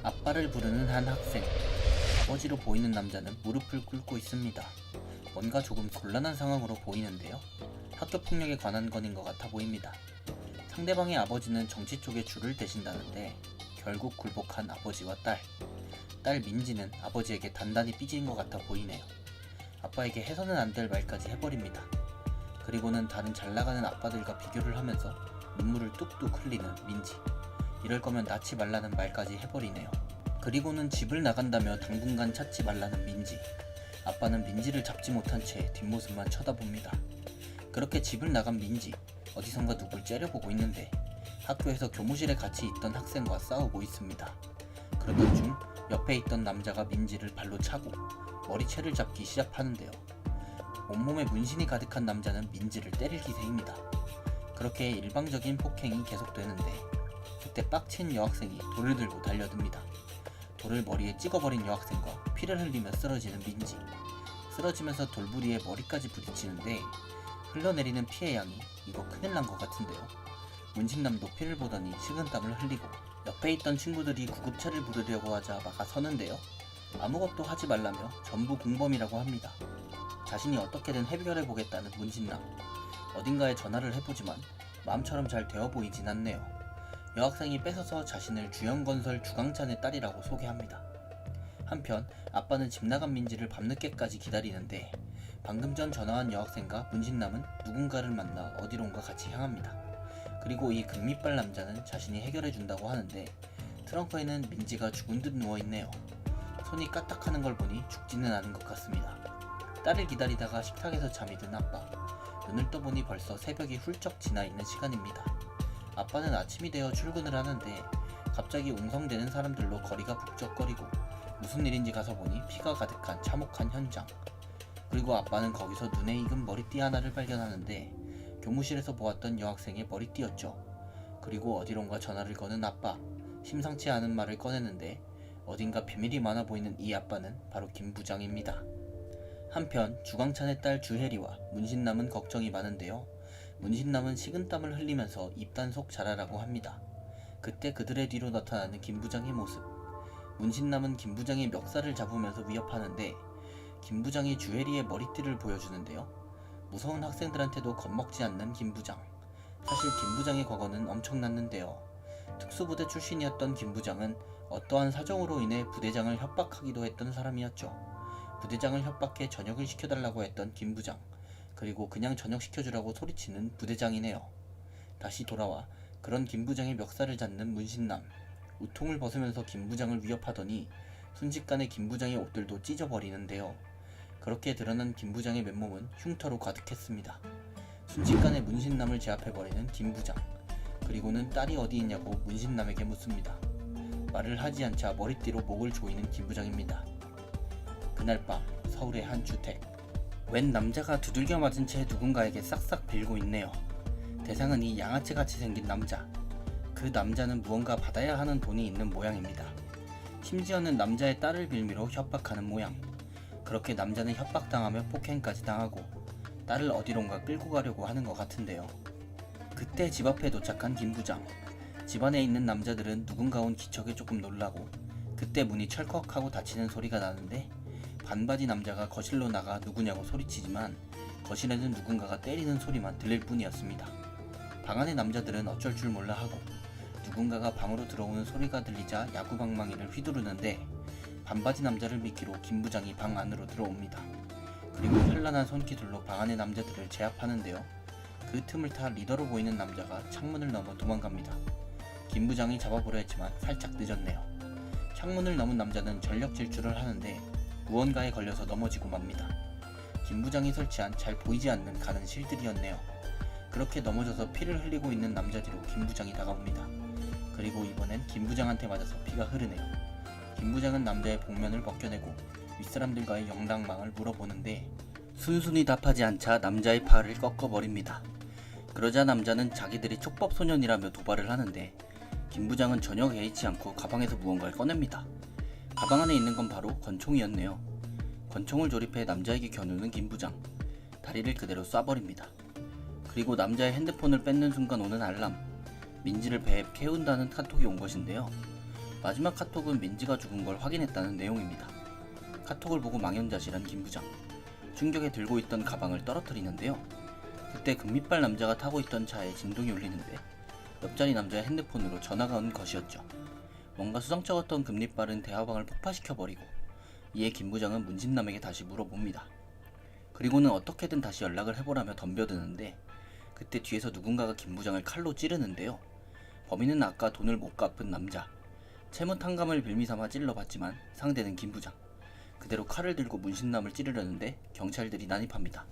아빠를 부르는 한 학생. 아버지로 보이는 남자는 무릎을 꿇고 있습니다. 뭔가 조금 곤란한 상황으로 보이는데요. 학교 폭력에 관한 건인 것 같아 보입니다. 상대방의 아버지는 정치 쪽에 줄을 대신다는데 결국 굴복한 아버지와 딸. 딸 민지는 아버지에게 단단히 삐진 것 같아 보이네요. 아빠에게 해서는 안 될 말까지 해버립니다. 그리고는 다른 잘나가는 아빠들과 비교를 하면서 눈물을 뚝뚝 흘리는 민지. 이럴 거면 낳지 말라는 말까지 해버리네요. 그리고는 집을 나간다며 당분간 찾지 말라는 민지. 아빠는 민지를 잡지 못한 채 뒷모습만 쳐다봅니다. 그렇게 집을 나간 민지, 어디선가 누굴 째려보고 있는데 학교에서 교무실에 같이 있던 학생과 싸우고 있습니다. 그러던 중 옆에 있던 남자가 민지를 발로 차고 머리채를 잡기 시작하는데요. 온몸에 문신이 가득한 남자는 민지를 때릴 기세입니다. 그렇게 일방적인 폭행이 계속되는데 그때 빡친 여학생이 돌을 들고 달려듭니다. 돌을 머리에 찍어버린 여학생과 피를 흘리며 쓰러지는 민지. 쓰러지면서 돌부리에 머리까지 부딪히는데 흘러내리는 피의 양이 이거 큰일 난 것 같은데요. 문신남도 피를 보더니 식은땀을 흘리고 옆에 있던 친구들이 구급차를 부르려고 하자 막아서는데요. 아무것도 하지 말라며 전부 공범이라고 합니다. 자신이 어떻게든 해결해보겠다는 문신남. 어딘가에 전화를 해보지만 마음처럼 잘 되어 보이진 않네요. 여학생이 뺏어서 자신을 주영건설 주강찬의 딸이라고 소개합니다. 한편 아빠는 집 나간 민지를 밤늦게까지 기다리는데 방금 전 전화한 여학생과 문신남은 누군가를 만나 어디론가 같이 향합니다. 그리고 이 금밑발 남자는 자신이 해결해준다고 하는데 트렁크에는 민지가 죽은 듯 누워있네요. 손이 까딱하는 걸 보니 죽지는 않은 것 같습니다. 딸을 기다리다가 식탁에서 잠이 든 아빠. 눈을 떠보니 벌써 새벽이 훌쩍 지나 있는 시간입니다. 아빠는 아침이 되어 출근을 하는데 갑자기 웅성대는 사람들로 거리가 북적거리고 무슨 일인지 가서 보니 피가 가득한 참혹한 현장. 그리고 아빠는 거기서 눈에 익은 머리띠 하나를 발견하는데 교무실에서 보았던 여학생의 머리띠였죠. 그리고 어디론가 전화를 거는 아빠. 심상치 않은 말을 꺼내는데 어딘가 비밀이 많아 보이는 이 아빠는 바로 김 부장입니다. 한편 주광찬의 딸 주혜리와 문신남은 걱정이 많은데요. 문신남은 식은땀을 흘리면서 입단속 잘하라고 합니다. 그때 그들의 뒤로 나타나는 김 부장의 모습. 문신남은 김 부장의 멱살을 잡으면서 위협하는데 김 부장이 주혜리의 머리띠를 보여주는데요. 무서운 학생들한테도 겁먹지 않는 김 부장. 사실 김 부장의 과거는 엄청났는데요. 특수부대 출신이었던 김 부장은 어떠한 사정으로 인해 부대장을 협박하기도 했던 사람이었죠. 부대장을 협박해 저녁을 시켜달라고 했던 김 부장. 그리고 그냥 저녁 시켜주라고 소리치는 부대장이네요. 다시 돌아와 그런 김 부장의 멱살을 잡는 문신남. 우통을 벗으면서 김 부장을 위협하더니 순식간에 김 부장의 옷들도 찢어버리는데요. 그렇게 드러난 김 부장의 맨몸은 흉터로 가득했습니다. 순식간에 문신남을 제압해버리는 김 부장. 그리고는 딸이 어디 있냐고 문신남에게 묻습니다. 말을 하지 않자 머리띠로 목을 조이는 김 부장입니다. 그날 밤 서울의 한 주택. 웬 남자가 두들겨 맞은 채 누군가에게 싹싹 빌고 있네요. 대상은 이 양아치같이 생긴 남자. 그 남자는 무언가 받아야 하는 돈이 있는 모양입니다. 심지어는 남자의 딸을 빌미로 협박하는 모양. 그렇게 남자는 협박당하며 폭행까지 당하고 딸을 어디론가 끌고 가려고 하는 것 같은데요. 그때 집 앞에 도착한 김 부장. 집 안에 있는 남자들은 누군가 온 기척에 조금 놀라고 그때 문이 철컥하고 닫히는 소리가 나는데 반바지 남자가 거실로 나가 누구냐고 소리치지만 거실에는 누군가가 때리는 소리만 들릴 뿐이었습니다. 방 안의 남자들은 어쩔 줄 몰라 하고 누군가가 방으로 들어오는 소리가 들리자 야구방망이를 휘두르는데 반바지 남자를 미끼로 김 부장이 방 안으로 들어옵니다. 그리고 현란한 손기술로 방 안의 남자들을 제압하는데요. 그 틈을 타 리더로 보이는 남자가 창문을 넘어 도망갑니다. 김 부장이 잡아보려 했지만 살짝 늦었네요. 창문을 넘은 남자는 전력 질주를 하는데 무언가에 걸려서 넘어지고 맙니다. 김 부장이 설치한 잘 보이지 않는 가는 실들이었네요. 그렇게 넘어져서 피를 흘리고 있는 남자 뒤로 김 부장이 다가옵니다. 그리고 이번엔 김 부장한테 맞아서 피가 흐르네요. 김 부장은 남자의 복면을 벗겨내고 윗사람들과의 영랑망을 물어보는데 순순히 답하지 않자 남자의 팔을 꺾어버립니다. 그러자 남자는 자기들이 촉법소년이라며 도발을 하는데 김 부장은 전혀 개의치 않고 가방에서 무언가를 꺼냅니다. 가방 안에 있는 건 바로 권총이었네요. 권총을 조립해 남자에게 겨누는 김 부장. 다리를 그대로 쏴버립니다. 그리고 남자의 핸드폰을 뺏는 순간 오는 알람. 민지를 배에 태운다는 카톡이 온 것인데요. 마지막 카톡은 민지가 죽은 걸 확인했다는 내용입니다. 카톡을 보고 망연자실한 김부장. 충격에 들고 있던 가방을 떨어뜨리는데요. 그때 금밑발 남자가 타고 있던 차에 진동이 울리는데 옆자리 남자의 핸드폰으로 전화가 온 것이었죠. 뭔가 수상쩍었던 금밑발은 대화방을 폭파시켜버리고 이에 김부장은 문신남에게 다시 물어봅니다. 그리고는 어떻게든 다시 연락을 해보라며 덤벼드는데 그때 뒤에서 누군가가 김부장을 칼로 찌르는데요. 범인은 아까 돈을 못 갚은 남자. 채무 탕감을 빌미삼아 찔러봤지만 상대는 김부장. 그대로 칼을 들고 문신남을 찌르려는데 경찰들이 난입합니다.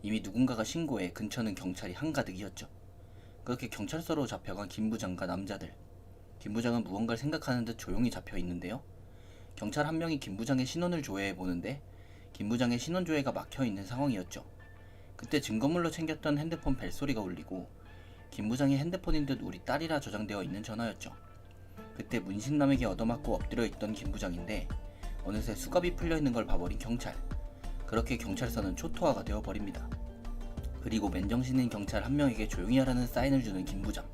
이미 누군가가 신고해 근처는 경찰이 한가득이었죠. 그렇게 경찰서로 잡혀간 김부장과 남자들. 김부장은 무언가를 생각하는 듯 조용히 잡혀 있는데요. 경찰 한 명이 김부장의 신원을 조회해 보는데 김부장의 신원 조회가 막혀 있는 상황이었죠. 그때 증거물로 챙겼던 핸드폰 벨소리가 울리고 김부장의 핸드폰인 듯 우리 딸이라 저장되어 있는 전화였죠. 그때 문신남에게 얻어맞고 엎드려 있던 김부장인데 어느새 수갑이 풀려 있는 걸 봐버린 경찰. 그렇게 경찰서는 초토화가 되어버립니다. 그리고 맨정신인 경찰 한 명에게 조용히 하라는 사인을 주는 김부장.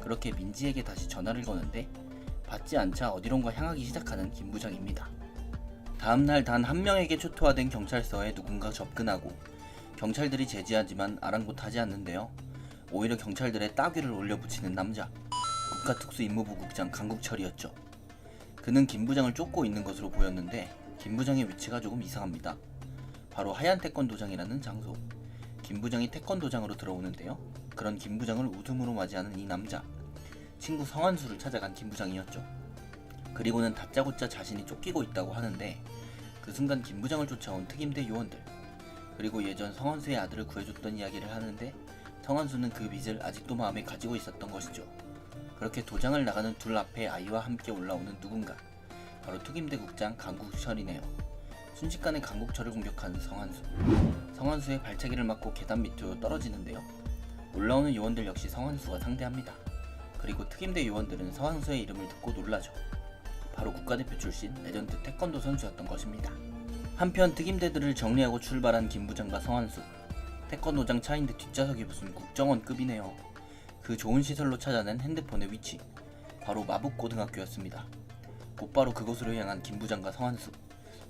그렇게 민지에게 다시 전화를 거는데 받지 않자 어디론가 향하기 시작하는 김부장입니다. 다음날 단 한 명에게 초토화된 경찰서에 누군가 접근하고 경찰들이 제지하지만 아랑곳하지 않는데요. 오히려 경찰들의 따귀를 올려붙이는 남자. 국가특수임무부 국장 강국철이었죠. 그는 김부장을 쫓고 있는 것으로 보였는데 김부장의 위치가 조금 이상합니다. 바로 하얀 태권도장이라는 장소. 김부장이 태권도장으로 들어오는데요. 그런 김부장을 웃음으로 맞이하는 이 남자. 친구 성한수를 찾아간 김부장이었죠. 그리고는 다짜고짜 자신이 쫓기고 있다고 하는데 그 순간 김부장을 쫓아온 특임대 요원들. 그리고 예전 성한수의 아들을 구해줬던 이야기를 하는데 성한수는 그 빚을 아직도 마음에 가지고 있었던 것이죠. 그렇게 도장을 나가는 둘 앞에 아이와 함께 올라오는 누군가. 바로 특임대 국장 강국철이네요. 순식간에 강국철을 공격한 성한수. 성한수의 발차기를 맞고 계단 밑으로 떨어지는데요. 올라오는 요원들 역시 성한수가 상대합니다. 그리고 특임대 요원들은 성한수의 이름을 듣고 놀라죠. 바로 국가대표 출신 레전드 태권도 선수였던 것입니다. 한편 특임대들을 정리하고 출발한 김부장과 성한수. 태권도장 차인데 뒷좌석이 무슨 국정원급이네요. 그 좋은 시설로 찾아낸 핸드폰의 위치. 바로 마북고등학교였습니다. 곧바로 그곳으로 향한 김부장과 성한수.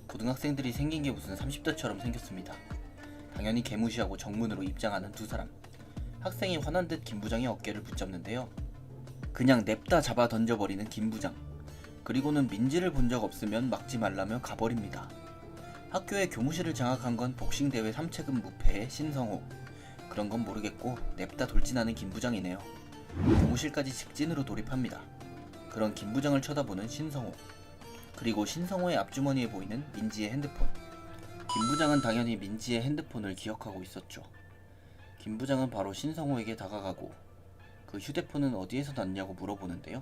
고등학생들이 생긴 게 무슨 30대처럼 생겼습니다. 당연히 개무시하고 정문으로 입장하는 두 사람. 학생이 화난 듯 김부장의 어깨를 붙잡는데요. 그냥 냅다 잡아 던져버리는 김부장. 그리고는 민지를 본 적 없으면 막지 말라며 가버립니다. 학교의 교무실을 장악한 건 복싱대회 3체급 무패의 신성호. 그런 건 모르겠고 냅다 돌진하는 김부장이네요. 교무실까지 직진으로 돌입합니다. 그런 김부장을 쳐다보는 신성호. 그리고 신성호의 앞주머니에 보이는 민지의 핸드폰. 김부장은 당연히 민지의 핸드폰을 기억하고 있었죠. 김부장은 바로 신성호에게 다가가고 그 휴대폰은 어디에서 났냐고 물어보는데요.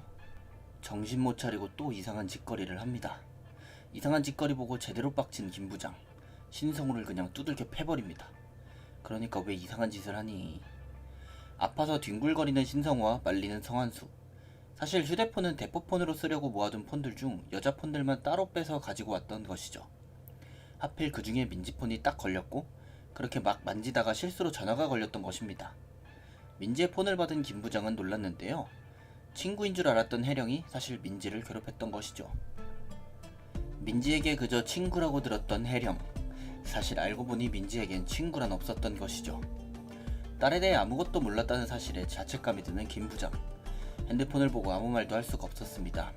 정신 못 차리고 또 이상한 짓거리를 합니다. 이상한 짓거리 보고 제대로 빡친 김부장. 신성호를 그냥 두들겨 패버립니다. 그러니까 왜 이상한 짓을 하니. 아파서 뒹굴거리는 신성호와 말리는 성한수. 사실 휴대폰은 대포폰으로 쓰려고 모아둔 폰들 중 여자 폰들만 따로 빼서 가지고 왔던 것이죠. 하필 그 중에 민지폰이 딱 걸렸고 그렇게 막 만지다가 실수로 전화가 걸렸던 것입니다. 민지의 폰을 받은 김부장은 놀랐는데요. 친구인 줄 알았던 혜령이 사실 민지를 괴롭혔던 것이죠. 민지에게 그저 친구라고 들었던 혜령. 사실 알고 보니 민지에겐 친구란 없었던 것이죠. 딸에 대해 아무것도 몰랐다는 사실에 자책감이 드는 김부장. 핸드폰을 보고 아무 말도 할 수가 없었습니다.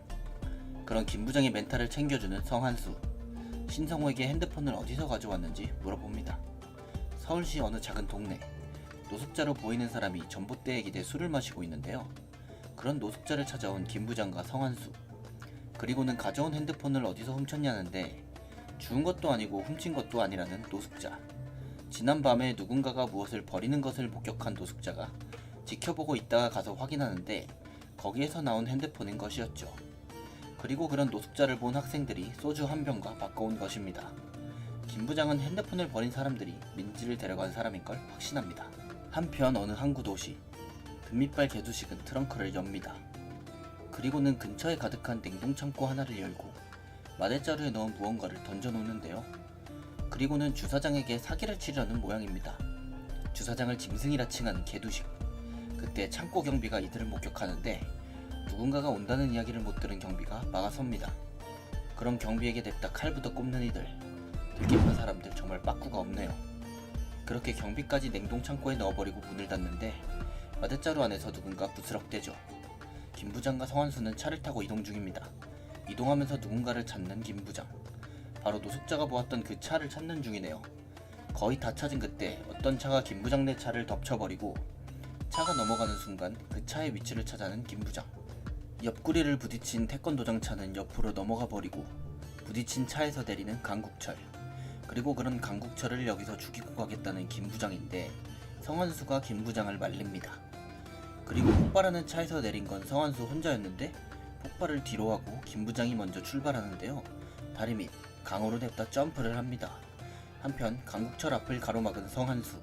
그런 김부장의 멘탈을 챙겨주는 성한수. 신성호에게 핸드폰을 어디서 가져왔는지 물어봅니다. 서울시 어느 작은 동네. 노숙자로 보이는 사람이 전봇대에 기대 술을 마시고 있는데요. 그런 노숙자를 찾아온 김부장과 성한수. 그리고는 가져온 핸드폰을 어디서 훔쳤냐는데 주운 것도 아니고 훔친 것도 아니라는 노숙자. 지난밤에 누군가가 무엇을 버리는 것을 목격한 노숙자가 지켜보고 있다가 가서 확인하는데 거기에서 나온 핸드폰인 것이었죠. 그리고 그런 노숙자를 본 학생들이 소주 한 병과 바꿔온 것입니다. 김부장은 핸드폰을 버린 사람들이 민지를 데려간 사람인 걸 확신합니다. 한편 어느 항구 도시. 금밑발 개두식은 트렁크를 엽니다. 그리고는 근처에 가득한 냉동창고 하나를 열고 마대자루에 넣은 무언가를 던져놓는데요. 그리고는 주사장에게 사기를 치려는 모양입니다. 주사장을 짐승이라 칭한 개두식. 그때 창고 경비가 이들을 목격하는데 누군가가 온다는 이야기를 못 들은 경비가 막아섭니다. 그럼 경비에게 냅다 칼부터 꼽는 이들. 들깨파 사람들 정말 빠꾸가 없네요. 그렇게 경비까지 냉동창고에 넣어버리고 문을 닫는데 마대자루 안에서 누군가 부스럭대죠. 김부장과 성환수는 차를 타고 이동 중입니다. 이동하면서 누군가를 찾는 김부장. 바로 노숙자가 보았던 그 차를 찾는 중이네요. 거의 다 찾은 그때 어떤 차가 김부장네 차를 덮쳐버리고 차가 넘어가는 순간 그 차의 위치를 찾아낸 김부장. 옆구리를 부딪힌 태권도장 차는 옆으로 넘어가 버리고 부딪힌 차에서 내리는 강국철. 그리고 그런 강국철을 여기서 죽이고 가겠다는 김부장인데 성환수가 김부장을 말립니다. 그리고 폭발하는 차에서 내린 건 성환수 혼자였는데 폭발을 뒤로 하고 김부장이 먼저 출발하는데요. 다리 밑 강으로 냅다 점프를 합니다. 한편 강국철 앞을 가로막은 성환수.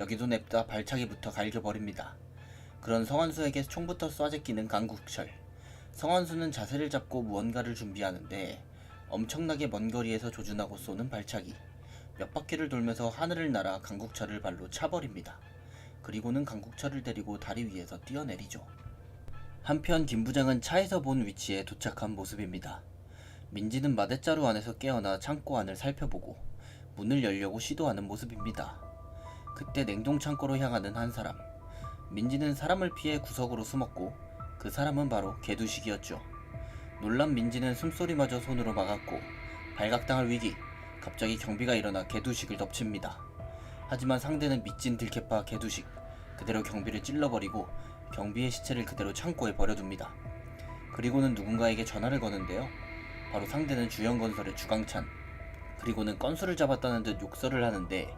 여기도 냅다 발차기부터 갈겨버립니다. 그런 성환수에게 총부터 쏴제끼는 강국철. 성환수는 자세를 잡고 무언가를 준비하는데 엄청나게 먼 거리에서 조준하고 쏘는 발차기. 몇 바퀴를 돌면서 하늘을 날아 강국철을 발로 차버립니다. 그리고는 강국철을 데리고 다리 위에서 뛰어내리죠. 한편 김부장은 차에서 본 위치에 도착한 모습입니다. 민지는 마대자루 안에서 깨어나 창고 안을 살펴보고 문을 열려고 시도하는 모습입니다. 그때 냉동창고로 향하는 한 사람. 민지는 사람을 피해 구석으로 숨었고 그 사람은 바로 개두식이었죠. 놀란 민지는 숨소리마저 손으로 막았고 발각당할 위기. 갑자기 경비가 일어나 개두식을 덮칩니다. 하지만 상대는 미친 들깨파 개두식. 그대로 경비를 찔러버리고 경비의 시체를 그대로 창고에 버려둡니다. 그리고는 누군가에게 전화를 거는데요. 바로 상대는 주영건설의 주강찬. 그리고는 건수를 잡았다는 듯 욕설을 하는데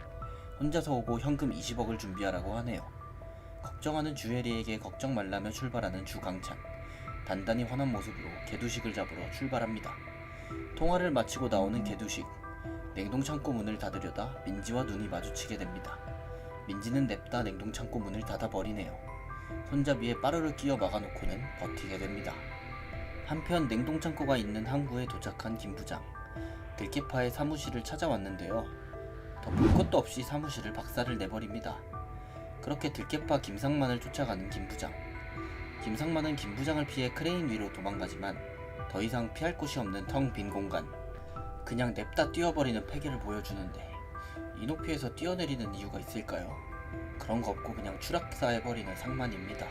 혼자서 오고 현금 20억을 준비하라고 하네요. 걱정하는 주혜리에게 걱정 말라며 출발하는 주강찬. 단단히 화난 모습으로 개두식을 잡으러 출발합니다. 통화를 마치고 나오는 개두식. 냉동창고 문을 닫으려다 민지와 눈이 마주치게 됩니다. 민지는 냅다 냉동창고 문을 닫아버리네요. 손잡이에 빠르르 끼어 막아놓고는 버티게 됩니다. 한편 냉동창고가 있는 항구에 도착한 김부장. 들깨파의 사무실을 찾아왔는데요. 더 볼 것도 없이 사무실을 박살을 내버립니다. 그렇게 들깨파 김상만을 쫓아가는 김부장. 김상만은 김부장을 피해 크레인 위로 도망가지만 더 이상 피할 곳이 없는 텅 빈 공간. 그냥 냅다 뛰어버리는 패기를 보여주는데 이 높이에서 뛰어내리는 이유가 있을까요? 그런 거 없고 그냥 추락사해버리는 상만입니다.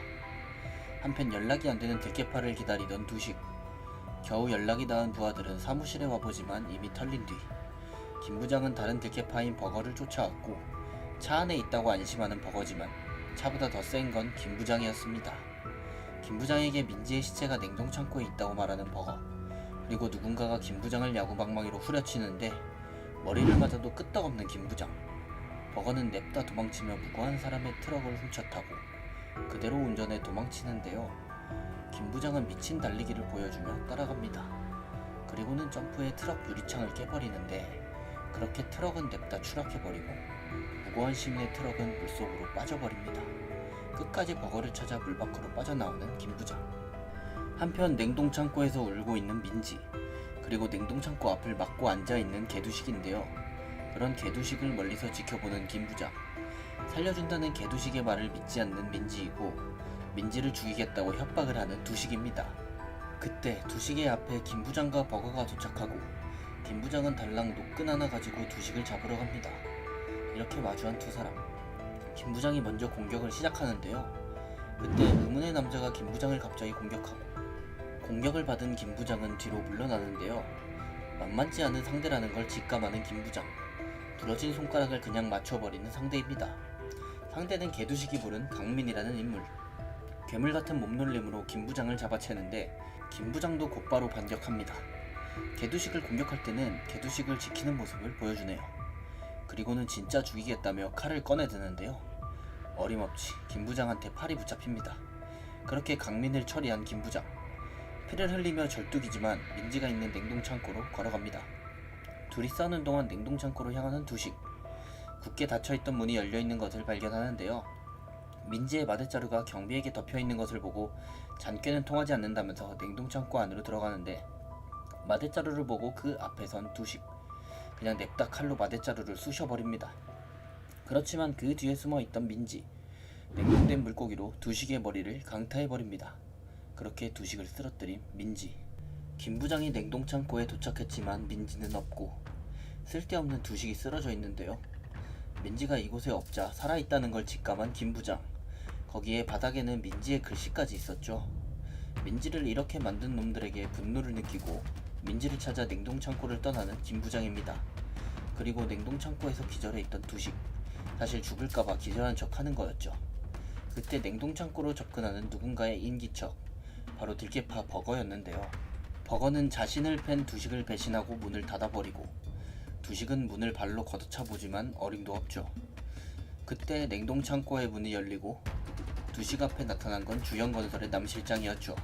한편 연락이 안되는 들깨파를 기다리던 두식. 겨우 연락이 닿은 부하들은 사무실에 와보지만 이미 털린 뒤 김부장은 다른 들깨파인 버거를 쫓아왔고 차 안에 있다고 안심하는 버거지만 차보다 더 센 건 김부장이었습니다. 김부장에게 민지의 시체가 냉동창고에 있다고 말하는 버거. 그리고 누군가가 김부장을 야구방망이로 후려치는데 머리를 맞아도 끄떡없는 김부장. 버거는 냅다 도망치며 무고한 사람의 트럭을 훔쳐타고 그대로 운전해 도망치는데요. 김부장은 미친 달리기를 보여주며 따라갑니다. 그리고는 점프해 트럭 유리창을 깨버리는데 그렇게 트럭은 냅다 추락해버리고 무고한 시민의 트럭은 물속으로 빠져버립니다. 끝까지 버거를 찾아 물 밖으로 빠져나오는 김부장. 한편 냉동창고에서 울고 있는 민지. 그리고 냉동창고 앞을 막고 앉아있는 개두식인데요. 그런 개두식을 멀리서 지켜보는 김부장. 살려준다는 개두식의 말을 믿지 않는 민지이고 민지를 죽이겠다고 협박을 하는 두식입니다. 그때 두식의 앞에 김부장과 버거가 도착하고 김부장은 달랑 노끈 하나 가지고 두식을 잡으러 갑니다. 이렇게 마주한 두 사람. 김부장이 먼저 공격을 시작하는데요. 그때 의문의 남자가 김부장을 갑자기 공격하고 공격을 받은 김부장은 뒤로 물러나는데요. 만만치 않은 상대라는 걸 직감하는 김부장. 부러진 손가락을 그냥 맞춰버리는 상대입니다. 상대는 개두식이 부른 강민이라는 인물. 괴물같은 몸놀림으로 김부장을 잡아채는데 김부장도 곧바로 반격합니다. 개두식을 공격할 때는 개두식을 지키는 모습을 보여주네요. 그리고는 진짜 죽이겠다며 칼을 꺼내드는데요. 어림없이 김부장한테 팔이 붙잡힙니다. 그렇게 강민을 처리한 김부장. 피를 흘리며 절뚝이지만 민지가 있는 냉동창고로 걸어갑니다. 둘이 싸우는 동안 냉동창고로 향하는 두식. 굳게 닫혀있던 문이 열려있는 것을 발견하는데요. 민지의 마대자루가 경비에게 덮여있는 것을 보고 잔꾀는 통하지 않는다면서 냉동창고 안으로 들어가는데 마대자루를 보고 그 앞에 선 두식. 그냥 냅다 칼로 마대자루를 쑤셔버립니다. 그렇지만 그 뒤에 숨어있던 민지. 냉동된 물고기로 두식의 머리를 강타해버립니다. 그렇게 두식을 쓰러뜨린 민지. 김 부장이 냉동창고에 도착했지만 민지는 없고 쓸데없는 두식이 쓰러져 있는데요. 민지가 이곳에 없자 살아있다는 걸 직감한 김 부장. 거기에 바닥에는 민지의 글씨까지 있었죠. 민지를 이렇게 만든 놈들에게 분노를 느끼고 민지를 찾아 냉동창고를 떠나는 김 부장입니다. 그리고 냉동창고에서 기절해 있던 두식. 사실 죽을까봐 기절한 척 하는 거였죠. 그때 냉동창고로 접근하는 누군가의 인기척. 바로 들깨파 버거였는데요. 버거는 자신을 팬 두식을 배신하고 문을 닫아버리고 두식은 문을 발로 걷어차보지만 어림도 없죠. 그때 냉동창고의 문이 열리고 두식 앞에 나타난 건 주영건설의 남실장이었죠.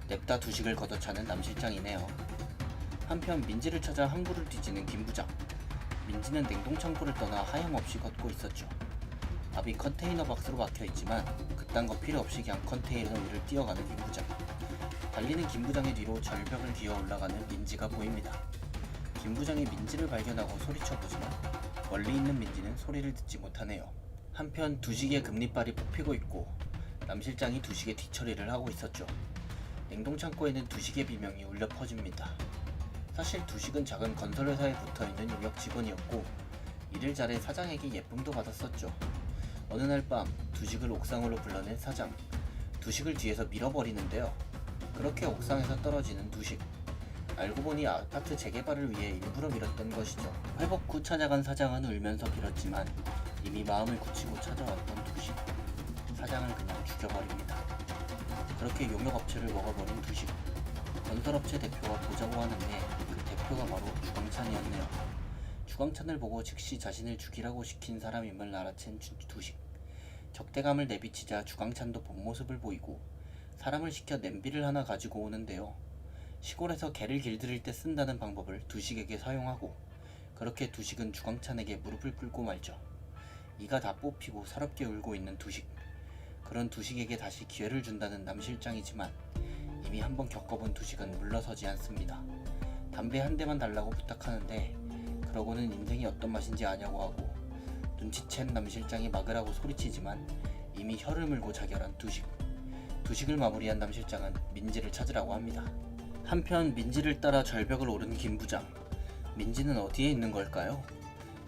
냅다 두식을 걷어차는 남실장이네요. 한편 민지를 찾아 항구를 뒤지는 김부장. 민지는 냉동창고를 떠나 하염없이 걷고 있었죠. 앞이 컨테이너 박스로 막혀있지만 그딴 거 필요 없이 그냥 컨테이너 위를 뛰어가는 김부장. 달리는 김부장의 뒤로 절벽을 기어 올라가는 민지가 보입니다. 김부장이 민지를 발견하고 소리쳐보지만 멀리 있는 민지는 소리를 듣지 못하네요. 한편 두식의 금리빨이 뽑히고 있고 남실장이 두식의 뒤처리를 하고 있었죠. 냉동창고에는 두식의 비명이 울려 퍼집니다. 사실 두식은 작은 건설회사에 붙어있는 용역 직원이었고 일을 잘해 사장에게 예쁨도 받았었죠. 어느 날 밤 두식을 옥상으로 불러낸 사장. 두식을 뒤에서 밀어버리는데요. 그렇게 옥상에서 떨어지는 두식. 알고 보니 아파트 재개발을 위해 일부러 밀었던 것이죠. 회복 후 찾아간 사장은 울면서 빌었지만 이미 마음을 굳히고 찾아왔던 두식. 사장을 그냥 죽여버립니다. 그렇게 용역업체를 먹어버린 두식. 건설업체 대표가 보자고 하는데 그 대표가 바로 주광찬이었네요. 주광찬을 보고 즉시 자신을 죽이라고 시킨 사람임을 알아챈 두식. 적대감을 내비치자 주광찬도 본 모습을 보이고 사람을 시켜 냄비를 하나 가지고 오는데요. 시골에서 개를 길들일 때 쓴다는 방법을 두식에게 사용하고 그렇게 두식은 주광찬에게 무릎을 꿇고 말죠. 이가 다 뽑히고 서럽게 울고 있는 두식. 그런 두식에게 다시 기회를 준다는 남실장이지만 이미 한번 겪어본 두식은 물러서지 않습니다. 담배 한 대만 달라고 부탁하는데 그러고는 인생이 어떤 맛인지 아냐고 하고 눈치챈 남실장이 막으라고 소리치지만 이미 혀를 물고 자결한 두식. 두식을 마무리한 남실장은 민지를 찾으라고 합니다. 한편 민지를 따라 절벽을 오른 김 부장. 민지는 어디에 있는 걸까요?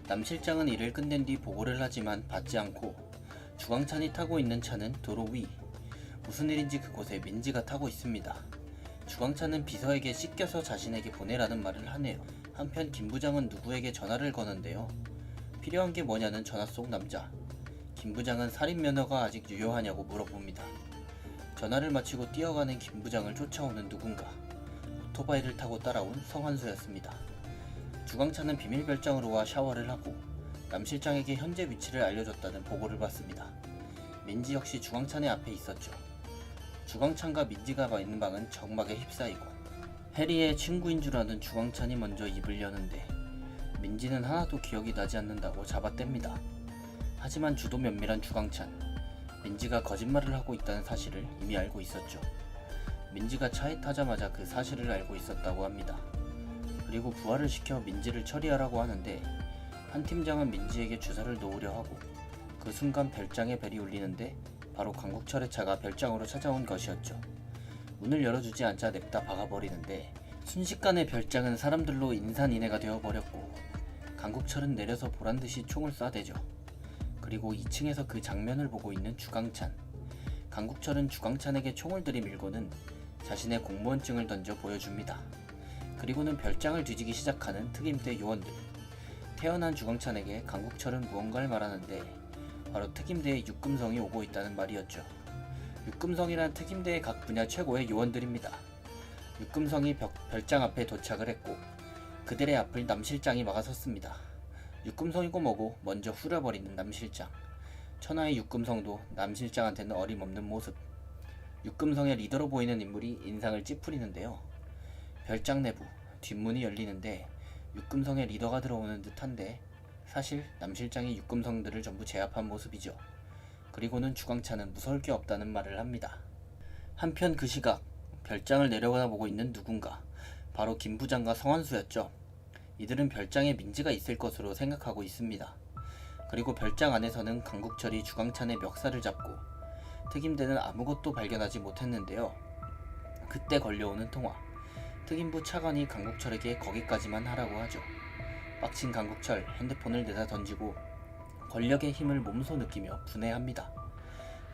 남실장은 일을 끝낸 뒤 보고를 하지만 받지 않고 주광찬이 타고 있는 차는 도로 위. 무슨 일인지 그곳에 민지가 타고 있습니다. 주광찬은 비서에게 씻겨서 자신에게 보내라는 말을 하네요. 한편 김 부장은 누구에게 전화를 거는데요. 필요한 게 뭐냐는 전화 속 남자. 김 부장은 살인 면허가 아직 유효하냐고 물어봅니다. 전화를 마치고 뛰어가는 김 부장을 쫓아오는 누군가. 오토바이를 타고 따라온 성환수였습니다. 주광찬은 비밀 별장으로 와 샤워를 하고 남실장에게 현재 위치를 알려줬다는 보고를 받습니다. 민지 역시 주광찬의 앞에 있었죠. 주광찬과 민지가 있는 방은 적막에 휩싸이고 해리의 친구인 줄 아는 주광찬이 먼저 입을 여는데 민지는 하나도 기억이 나지 않는다고 잡아뗍니다. 하지만 주도 면밀한 주광찬. 민지가 거짓말을 하고 있다는 사실을 이미 알고 있었죠. 민지가 차에 타자마자 그 사실을 알고 있었다고 합니다. 그리고 부하를 시켜 민지를 처리하라고 하는데 한 팀장은 민지에게 주사를 놓으려 하고 그 순간 별장에 벨이 울리는데 바로 강국철의 차가 별장으로 찾아온 것이었죠. 문을 열어주지 않자 냅다 박아버리는데 순식간에 별장은 사람들로 인산인해가 되어버렸고 강국철은 내려서 보란듯이 총을 쏴대죠. 그리고 2층에서 그 장면을 보고 있는 주광찬. 강국철은 주광찬에게 총을 들이밀고는 자신의 공무원증을 던져 보여줍니다. 그리고는 별장을 뒤지기 시작하는 특임대 요원들. 태어난 주광찬에게 강국철은 무언가를 말하는데 바로 특임대의 육금성이 오고 있다는 말이었죠. 육금성이란 특임대의 각 분야 최고의 요원들입니다. 육금성이 별장 앞에 도착을 했고 그들의 앞을 남실장이 막아섰습니다. 육금성이고 뭐고 먼저 후려버리는 남실장. 천하의 육금성도 남실장한테는 어림없는 모습. 육금성의 리더로 보이는 인물이 인상을 찌푸리는데요. 별장 내부 뒷문이 열리는데 육금성의 리더가 들어오는 듯한데 사실 남실장이 육금성들을 전부 제압한 모습이죠. 그리고는 주광찬은 무서울 게 없다는 말을 합니다. 한편 그 시각 별장을 내려다보고 있는 누군가. 바로 김 부장과 성환수였죠. 이들은 별장에 민지가 있을 것으로 생각하고 있습니다. 그리고 별장 안에서는 강국철이 주광찬의 멱살을 잡고 특임대는 아무것도 발견하지 못했는데요. 그때 걸려오는 통화. 특임부 차관이 강국철에게 거기까지만 하라고 하죠. 빡친 강국철 핸드폰을 내다 던지고 권력의 힘을 몸소 느끼며 분해합니다.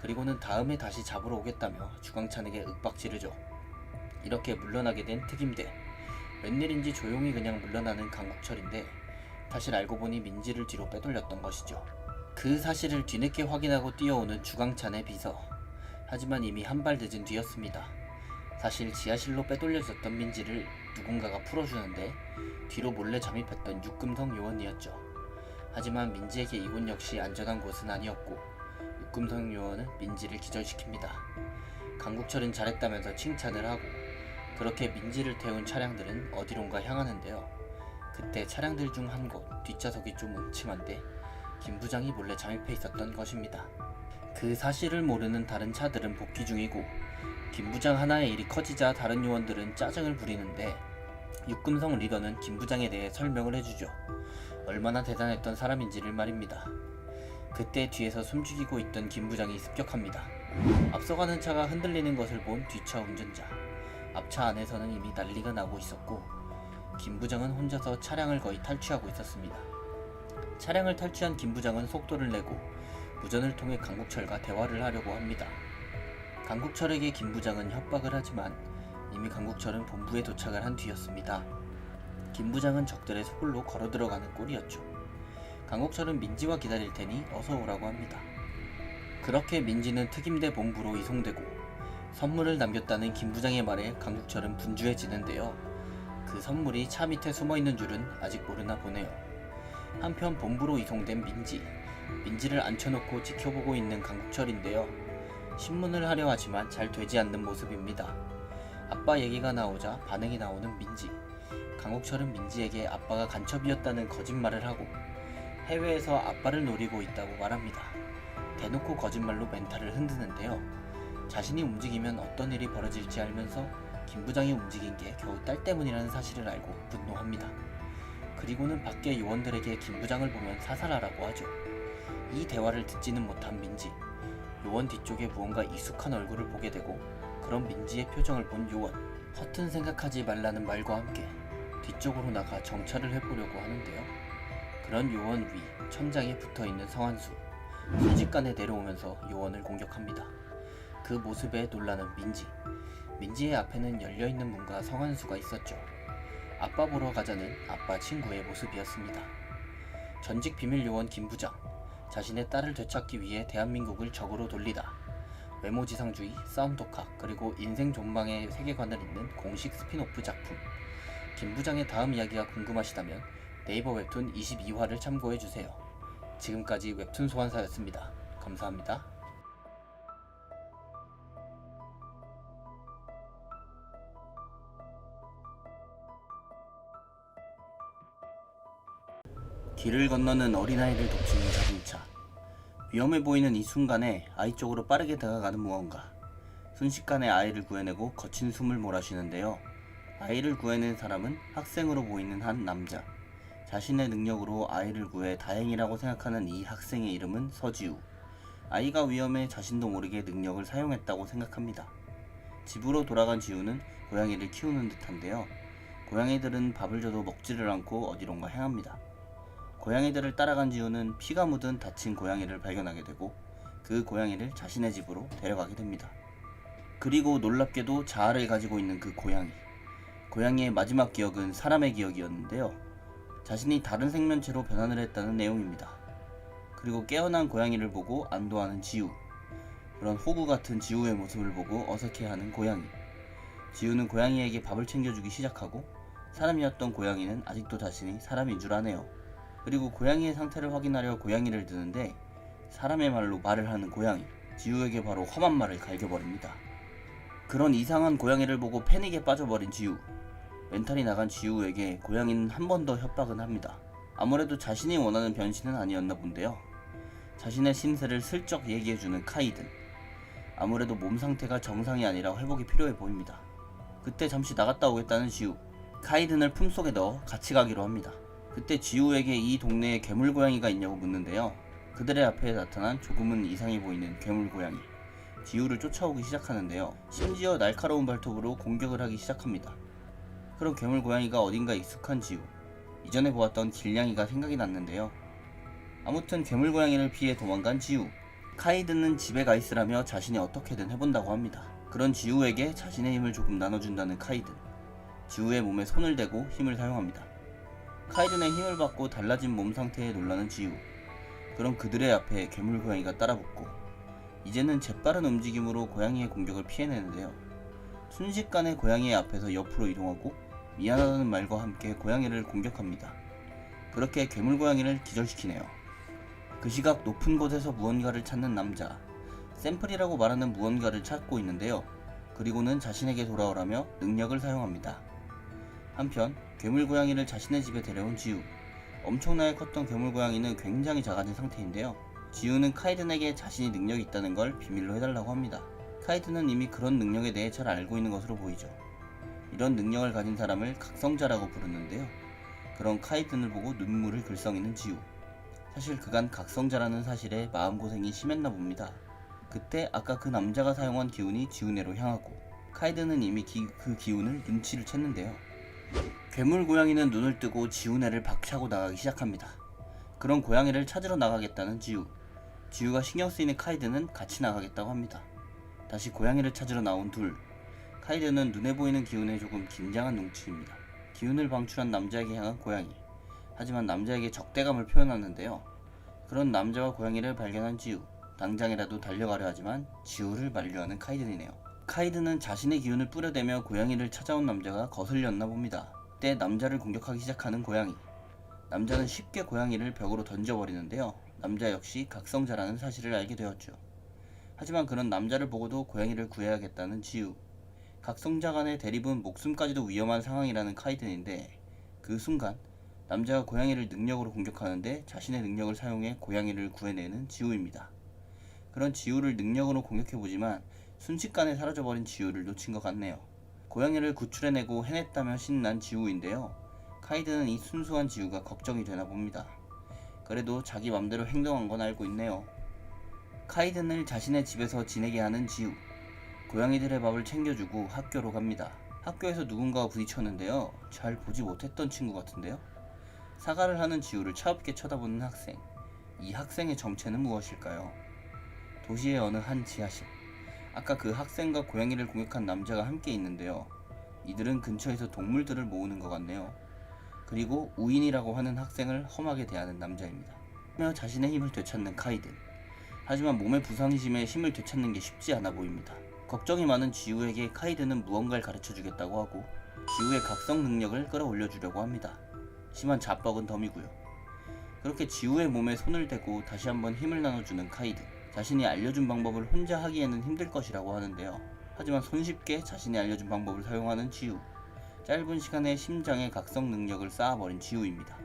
그리고는 다음에 다시 잡으러 오겠다며 주광찬에게 윽박지르죠. 이렇게 물러나게 된 특임대. 웬일인지 조용히 그냥 물러나는 강국철인데 사실 알고 보니 민지를 뒤로 빼돌렸던 것이죠. 그 사실을 뒤늦게 확인하고 뛰어오는 주광찬의 비서. 하지만 이미 한 발 늦은 뒤였습니다. 사실 지하실로 빼돌려졌던 민지를 누군가가 풀어주는데 뒤로 몰래 잠입했던 육금성 요원이었죠. 하지만 민지에게 이곳 역시 안전한 곳은 아니었고 육금성 요원은 민지를 기절시킵니다. 강국철은 잘했다면서 칭찬을 하고 그렇게 민지를 태운 차량들은 어디론가 향하는데요. 그때 차량들 중 한 곳 뒷좌석이 좀 음침한데 김 부장이 몰래 잠입해 있었던 것입니다. 그 사실을 모르는 다른 차들은 복귀 중이고 김 부장 하나의 일이 커지자 다른 요원들은 짜증을 부리는데 육금성 리더는 김 부장에 대해 설명을 해주죠. 얼마나 대단했던 사람인지를 말입니다. 그때 뒤에서 숨죽이고 있던 김 부장이 습격합니다. 앞서가는 차가 흔들리는 것을 본 뒷차 운전자. 앞차 안에서는 이미 난리가 나고 있었고 김 부장은 혼자서 차량을 거의 탈취하고 있었습니다. 차량을 탈취한 김 부장은 속도를 내고 무전을 통해 강국철과 대화를 하려고 합니다. 강국철에게 김 부장은 협박을 하지만 이미 강국철은 본부에 도착을 한 뒤였습니다. 김 부장은 적들의 소굴로 걸어 들어가는 꼴이었죠. 강국철은 민지와 기다릴 테니 어서 오라고 합니다. 그렇게 민지는 특임대 본부로 이송되고 선물을 남겼다는 김 부장의 말에 강국철은 분주해지는데요. 그 선물이 차 밑에 숨어있는 줄은 아직 모르나 보네요. 한편 본부로 이송된 민지를 앉혀놓고 지켜보고 있는 강국철인데요. 신문을 하려 하지만 잘 되지 않는 모습입니다. 아빠 얘기가 나오자 반응이 나오는 민지. 강국철은 민지에게 아빠가 간첩이었다는 거짓말을 하고 해외에서 아빠를 노리고 있다고 말합니다. 대놓고 거짓말로 멘탈을 흔드는데요. 자신이 움직이면 어떤 일이 벌어질지 알면서 김 부장이 움직인 게 겨우 딸 때문이라는 사실을 알고 분노합니다. 그리고는 밖에 요원들에게 김 부장을 보면 사살하라고 하죠. 이 대화를 듣지는 못한 민지. 요원 뒤쪽에 무언가 익숙한 얼굴을 보게 되고 그런 민지의 표정을 본 요원. 허튼 생각하지 말라는 말과 함께 뒤쪽으로 나가 정찰을 해보려고 하는데요. 그런 요원 위 천장에 붙어있는 성한수. 순식간에 내려오면서 요원을 공격합니다. 그 모습에 놀라는 민지의 앞에는 열려있는 문과 성한수가 있었죠. 아빠 보러 가자는 아빠 친구의 모습이었습니다. 전직 비밀요원 김 부장. 자신의 딸을 되찾기 위해 대한민국을 적으로 돌리다. 외모지상주의, 싸움 독학, 그리고 인생 존망의 세계관을 잇는 공식 스피노프 작품. 김 부장의 다음 이야기가 궁금하시다면 네이버 웹툰 22화를 참고해주세요. 지금까지 웹툰 소환사였습니다. 감사합니다. 길을 건너는 어린아이를 덮치는 자동차. 위험해 보이는 이 순간에 아이 쪽으로 빠르게 다가가는 무언가. 순식간에 아이를 구해내고 거친 숨을 몰아쉬는데요. 아이를 구해낸 사람은 학생으로 보이는 한 남자. 자신의 능력으로 아이를 구해 다행이라고 생각하는 이 학생의 이름은 서지우. 아이가 위험해 자신도 모르게 능력을 사용했다고 생각합니다. 집으로 돌아간 지우는 고양이를 키우는 듯한데요. 고양이들은 밥을 줘도 먹지를 않고 어디론가 향합니다. 고양이들을 따라간 지우는 피가 묻은 다친 고양이를 발견하게 되고 그 고양이를 자신의 집으로 데려가게 됩니다. 그리고 놀랍게도 자아를 가지고 있는 그 고양이의 마지막 기억은 사람의 기억이었는데요. 자신이 다른 생명체로 변환을 했다는 내용입니다. 그리고 깨어난 고양이를 보고 안도하는 지우. 그런 호구 같은 지우의 모습을 보고 어색해하는 고양이. 지우는 고양이에게 밥을 챙겨주기 시작하고 사람이었던 고양이는 아직도 자신이 사람인 줄 아네요. 그리고 고양이의 상태를 확인하려 고양이를 드는데 사람의 말로 말을 하는 고양이. 지우에게 바로 험한 말을 갈겨버립니다. 그런 이상한 고양이를 보고 패닉에 빠져버린 지우. 멘탈이 나간 지우에게 고양이는 한 번 더 협박은 합니다. 아무래도 자신이 원하는 변신은 아니었나 본데요. 자신의 신세를 슬쩍 얘기해주는 카이든. 아무래도 몸 상태가 정상이 아니라 회복이 필요해 보입니다. 그때 잠시 나갔다 오겠다는 지우. 카이든을 품속에 넣어 같이 가기로 합니다. 그때 지우에게 이 동네에 괴물 고양이가 있냐고 묻는데요. 그들의 앞에 나타난 조금은 이상해 보이는 괴물 고양이. 지우를 쫓아오기 시작하는데요. 심지어 날카로운 발톱으로 공격을 하기 시작합니다. 그럼 괴물 고양이가 어딘가 익숙한 지우. 이전에 보았던 길냥이가 생각이 났는데요. 아무튼 괴물 고양이를 피해 도망간 지우. 카이드는 집에 가 있으라며 자신이 어떻게든 해본다고 합니다. 그런 지우에게 자신의 힘을 조금 나눠준다는 카이든. 지우의 몸에 손을 대고 힘을 사용합니다. 카이든의 힘을 받고 달라진 몸 상태에 놀라는 지우. 그럼 그들의 앞에 괴물 고양이가 따라붙고 이제는 재빠른 움직임으로 고양이의 공격을 피해내는데요. 순식간에 고양이의 앞에서 옆으로 이동하고 미안하다는 말과 함께 고양이를 공격합니다. 그렇게 괴물 고양이를 기절시키네요. 그 시각 높은 곳에서 무언가를 찾는 남자. 샘플이라고 말하는 무언가를 찾고 있는데요. 그리고는 자신에게 돌아오라며 능력을 사용합니다. 한편 괴물 고양이를 자신의 집에 데려온 지우. 엄청나게 컸던 괴물 고양이는 굉장히 작아진 상태인데요. 지우는 카이든에게 자신이 능력이 있다는 걸 비밀로 해달라고 합니다. 카이든은 이미 그런 능력에 대해 잘 알고 있는 것으로 보이죠. 이런 능력을 가진 사람을 각성자라고 부르는데요. 그런 카이든을 보고 눈물을 글썽이는 지우. 사실 그간 각성자라는 사실에 마음고생이 심했나 봅니다. 그때 아까 그 남자가 사용한 기운이 지우네로 향하고 카이든은 이미 그 기운을 눈치를 챘는데요. 괴물 고양이는 눈을 뜨고 지우네를 박차고 나가기 시작합니다. 그런 고양이를 찾으러 나가겠다는 지우. 지우가 신경 쓰이는 카이든은 같이 나가겠다고 합니다. 다시 고양이를 찾으러 나온 둘. 카이든은 눈에 보이는 기운에 조금 긴장한 눈치입니다. 기운을 방출한 남자에게 향한 고양이. 하지만 남자에게 적대감을 표현하는데요. 그런 남자와 고양이를 발견한 지우. 당장이라도 달려가려 하지만 지우를 만류하는 카이든이네요. 카이든은 자신의 기운을 뿌려대며 고양이를 찾아온 남자가 거슬렸나 봅니다. 그때 남자를 공격하기 시작하는 고양이. 남자는 쉽게 고양이를 벽으로 던져버리는데요. 남자 역시 각성자라는 사실을 알게 되었죠. 하지만 그런 남자를 보고도 고양이를 구해야겠다는 지우. 각성자 간의 대립은 목숨까지도 위험한 상황이라는 카이든인데 그 순간 남자가 고양이를 능력으로 공격하는데 자신의 능력을 사용해 고양이를 구해내는 지우입니다. 그런 지우를 능력으로 공격해보지만 순식간에 사라져버린 지우를 놓친 것 같네요. 고양이를 구출해내고 해냈다며 신난 지우인데요. 카이드는 이 순수한 지우가 걱정이 되나 봅니다. 그래도 자기 맘대로 행동한 건 알고 있네요. 카이든을 자신의 집에서 지내게 하는 지우. 고양이들의 밥을 챙겨주고 학교로 갑니다. 학교에서 누군가와 부딪혔는데요. 잘 보지 못했던 친구 같은데요. 사과를 하는 지우를 차갑게 쳐다보는 학생. 이 학생의 정체는 무엇일까요? 도시의 어느 한 지하실. 아까 그 학생과 고양이를 공격한 남자가 함께 있는데요. 이들은 근처에서 동물들을 모으는 것 같네요. 그리고 우인이라고 하는 학생을 험하게 대하는 남자입니다. 자신의 힘을 되찾는 카이든. 하지만 몸의 부상이 심해 힘을 되찾는 게 쉽지 않아 보입니다. 걱정이 많은 지우에게 카이든은 무언가를 가르쳐주겠다고 하고 지우의 각성 능력을 끌어올려주려고 합니다. 심한 자뻑은 덤이고요. 그렇게 지우의 몸에 손을 대고 다시 한번 힘을 나눠주는 카이든. 자신이 알려준 방법을 혼자 하기에는 힘들 것이라고 하는데요. 하지만 손쉽게 자신이 알려준 방법을 사용하는 지우. 짧은 시간에 심장에 각성 능력을 쌓아버린 지우입니다.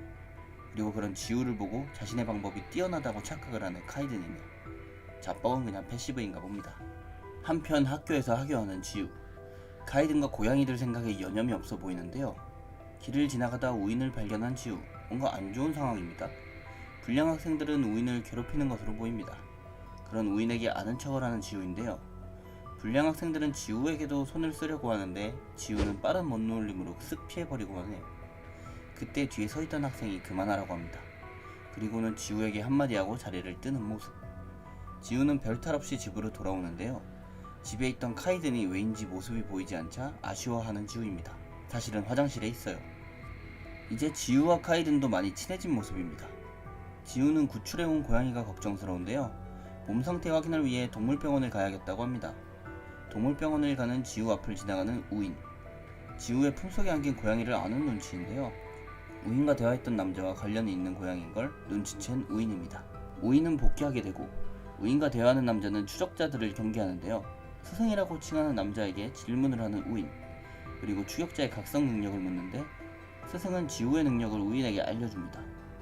그리고 그런 지우를 보고 자신의 방법이 뛰어나다고 착각을 하는 카이든이며 자뻑은 그냥 패시브인가 봅니다. 한편 학교에서 하교하는 지우. 카이든과 고양이들 생각에 여념이 없어 보이는데요. 길을 지나가다 우인을 발견한 지우. 뭔가 안 좋은 상황입니다. 불량 학생들은 우인을 괴롭히는 것으로 보입니다. 그런 우인에게 아는 척을 하는 지우인데요. 불량 학생들은 지우에게도 손을 쓰려고 하는데 지우는 빠른 몸놀림으로 쓱 피해버리고 하네요. 그때 뒤에 서있던 학생이 그만하라고 합니다. 그리고는 지우에게 한마디 하고 자리를 뜨는 모습. 지우는 별탈 없이 집으로 돌아오는데요. 집에 있던 카이든이 왜인지 모습이 보이지 않자 아쉬워하는 지우입니다. 사실은 화장실에 있어요. 이제 지우와 카이든도 많이 친해진 모습입니다. 지우는 구출해온 고양이가 걱정스러운데요. 몸 상태 확인을 위해 동물병원을 가야겠다고 합니다. 동물병원을 가는 지우 앞을 지나가는 우인. 지우의 품속에 안긴 고양이를 아는 눈치인데요. 우인과 대화했던 남자와 관련이 있는 고양이인 걸 눈치챈 우인입니다. 우인은 복귀하게 되고 우인과 대화하는 남자는 추적자들을 경계하는데요. 스승이라고 칭하는 남자에게 질문을 하는 우인. 그리고 추격자의 각성 능력을 묻는데 스승은 지우의 능력을 우인에게 알려줍니다.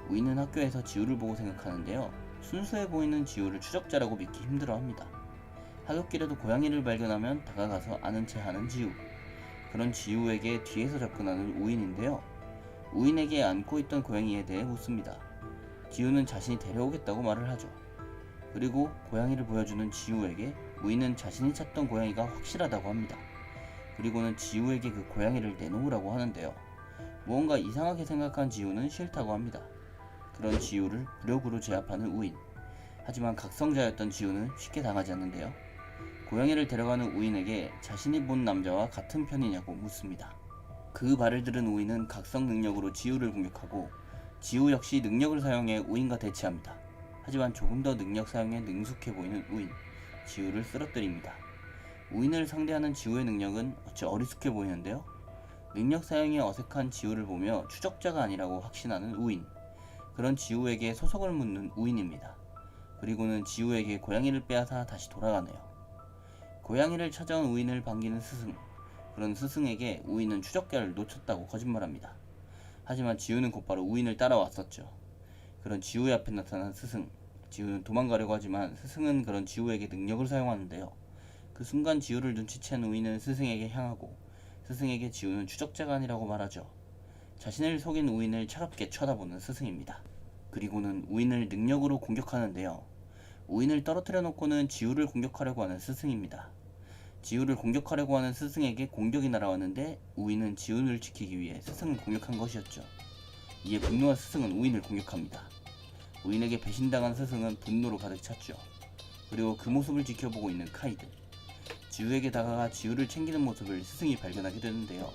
우인은 학교에서 지우를 보고 생각하는데요. 순수해 보이는 지우를 추적자라고 믿기 힘들어합니다. 하굣길에도 고양이를 발견하면 다가가서 아는 체 하는 지우. 그런 지우에게 뒤에서 접근하는 우인인데요. 우인에게 안고 있던 고양이에 대해 묻습니다. 지우는 자신이 데려오겠다고 말을 하죠. 그리고 고양이를 보여주는 지우에게 우인은 자신이 찾던 고양이가 확실하다고 합니다. 그리고는 지우에게 그 고양이를 내놓으라고 하는데요. 무언가 이상하게 생각한 지우는 싫다고 합니다. 그런 지우를 무력으로 제압하는 우인. 하지만 각성자였던 지우는 쉽게 당하지 않는데요. 고양이를 데려가는 우인에게 자신이 본 남자와 같은 편이냐고 묻습니다. 그 말을 들은 우인은 각성 능력으로 지우를 공격하고 지우 역시 능력을 사용해 우인과 대치합니다. 하지만 조금 더 능력 사용에 능숙해 보이는 우인, 지우를 쓰러뜨립니다. 우인을 상대하는 지우의 능력은 어찌 어리숙해 보이는데요. 능력 사용이 어색한 지우를 보며 추적자가 아니라고 확신하는 우인. 그런 지우에게 소속을 묻는 우인입니다. 그리고는 지우에게 고양이를 빼앗아 다시 돌아가네요. 고양이를 찾아온 우인을 반기는 스승. 그런 스승에게 우인은 추적자를 놓쳤다고 거짓말합니다. 하지만 지우는 곧바로 우인을 따라왔었죠. 그런 지우의 앞에 나타난 스승. 지우는 도망가려고 하지만 스승은 그런 지우에게 능력을 사용하는데요. 그 순간 지우를 눈치챈 우인은 스승에게 향하고 스승에게 지우는 추적자가 아니라고 말하죠. 자신을 속인 우인을 차갑게 쳐다보는 스승입니다. 그리고는 우인을 능력으로 공격하는데요. 우인을 떨어뜨려 놓고는 지우를 공격하려고 하는 스승입니다. 지우를 공격하려고 하는 스승에게 공격이 날아왔는데 우인은 지우를 지키기 위해 스승을 공격한 것이었죠. 이에 분노한 스승은 우인을 공격합니다. 우인에게 배신당한 스승은 분노로 가득 찼죠. 그리고 그 모습을 지켜보고 있는 카이든. 지우에게 다가가 지우를 챙기는 모습을 스승이 발견하게 되는데요.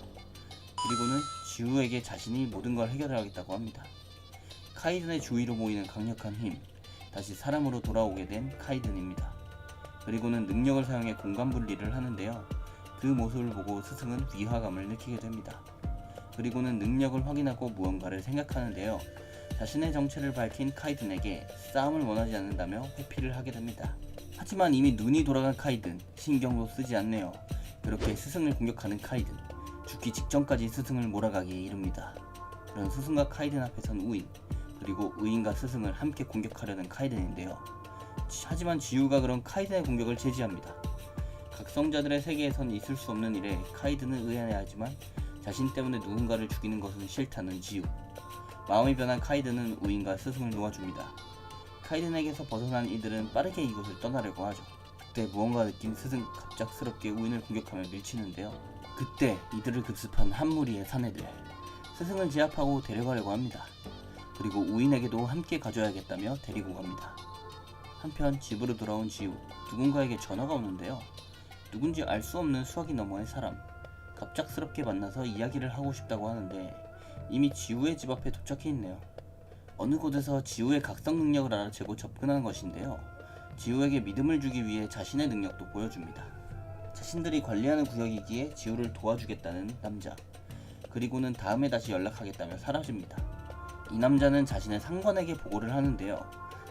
그리고는 지우에게 자신이 모든 걸 해결하겠다고 합니다. 카이든의 주위로 모이는 강력한 힘, 다시 사람으로 돌아오게 된 카이든입니다. 그리고는 능력을 사용해 공간 분리를 하는데요. 그 모습을 보고 스승은 위화감을 느끼게 됩니다. 그리고는 능력을 확인하고 무언가를 생각하는데요. 자신의 정체를 밝힌 카이든에게 싸움을 원하지 않는다며 회피를 하게 됩니다. 하지만 이미 눈이 돌아간 카이든, 신경도 쓰지 않네요. 그렇게 스승을 공격하는 카이든, 죽기 직전까지 스승을 몰아가기에 이릅니다. 그런 스승과 카이든 앞에선 우인, 그리고 우인과 스승을 함께 공격하려는 카이든인데요. 하지만 지우가 그런 카이든의 공격을 제지합니다. 각성자들의 세계에선 있을 수 없는 일에 카이든은 의아해하지만 자신 때문에 누군가를 죽이는 것은 싫다는 지우. 마음이 변한 카이든은 우인과 스승을 놓아줍니다. 카이든에게서 벗어난 이들은 빠르게 이곳을 떠나려고 하죠. 그때 무언가 느낀 스승 갑작스럽게 우인을 공격하며 밀치는데요. 그때 이들을 급습한 한 무리의 사내들. 스승을 제압하고 데려가려고 합니다. 그리고 우인에게도 함께 가줘야겠다며 데리고 갑니다. 한편 집으로 돌아온 지우. 누군가에게 전화가 오는데요. 누군지 알 수 없는 수화기 너머의 사람. 갑작스럽게 만나서 이야기를 하고 싶다고 하는데 이미 지우의 집 앞에 도착해 있네요. 어느 곳에서 지우의 각성 능력을 알아채고 접근한 것인데요. 지우에게 믿음을 주기 위해 자신의 능력도 보여줍니다. 자신들이 관리하는 구역이기에 지우를 도와주겠다는 남자. 그리고는 다음에 다시 연락하겠다며 사라집니다. 이 남자는 자신의 상관에게 보고를 하는데요.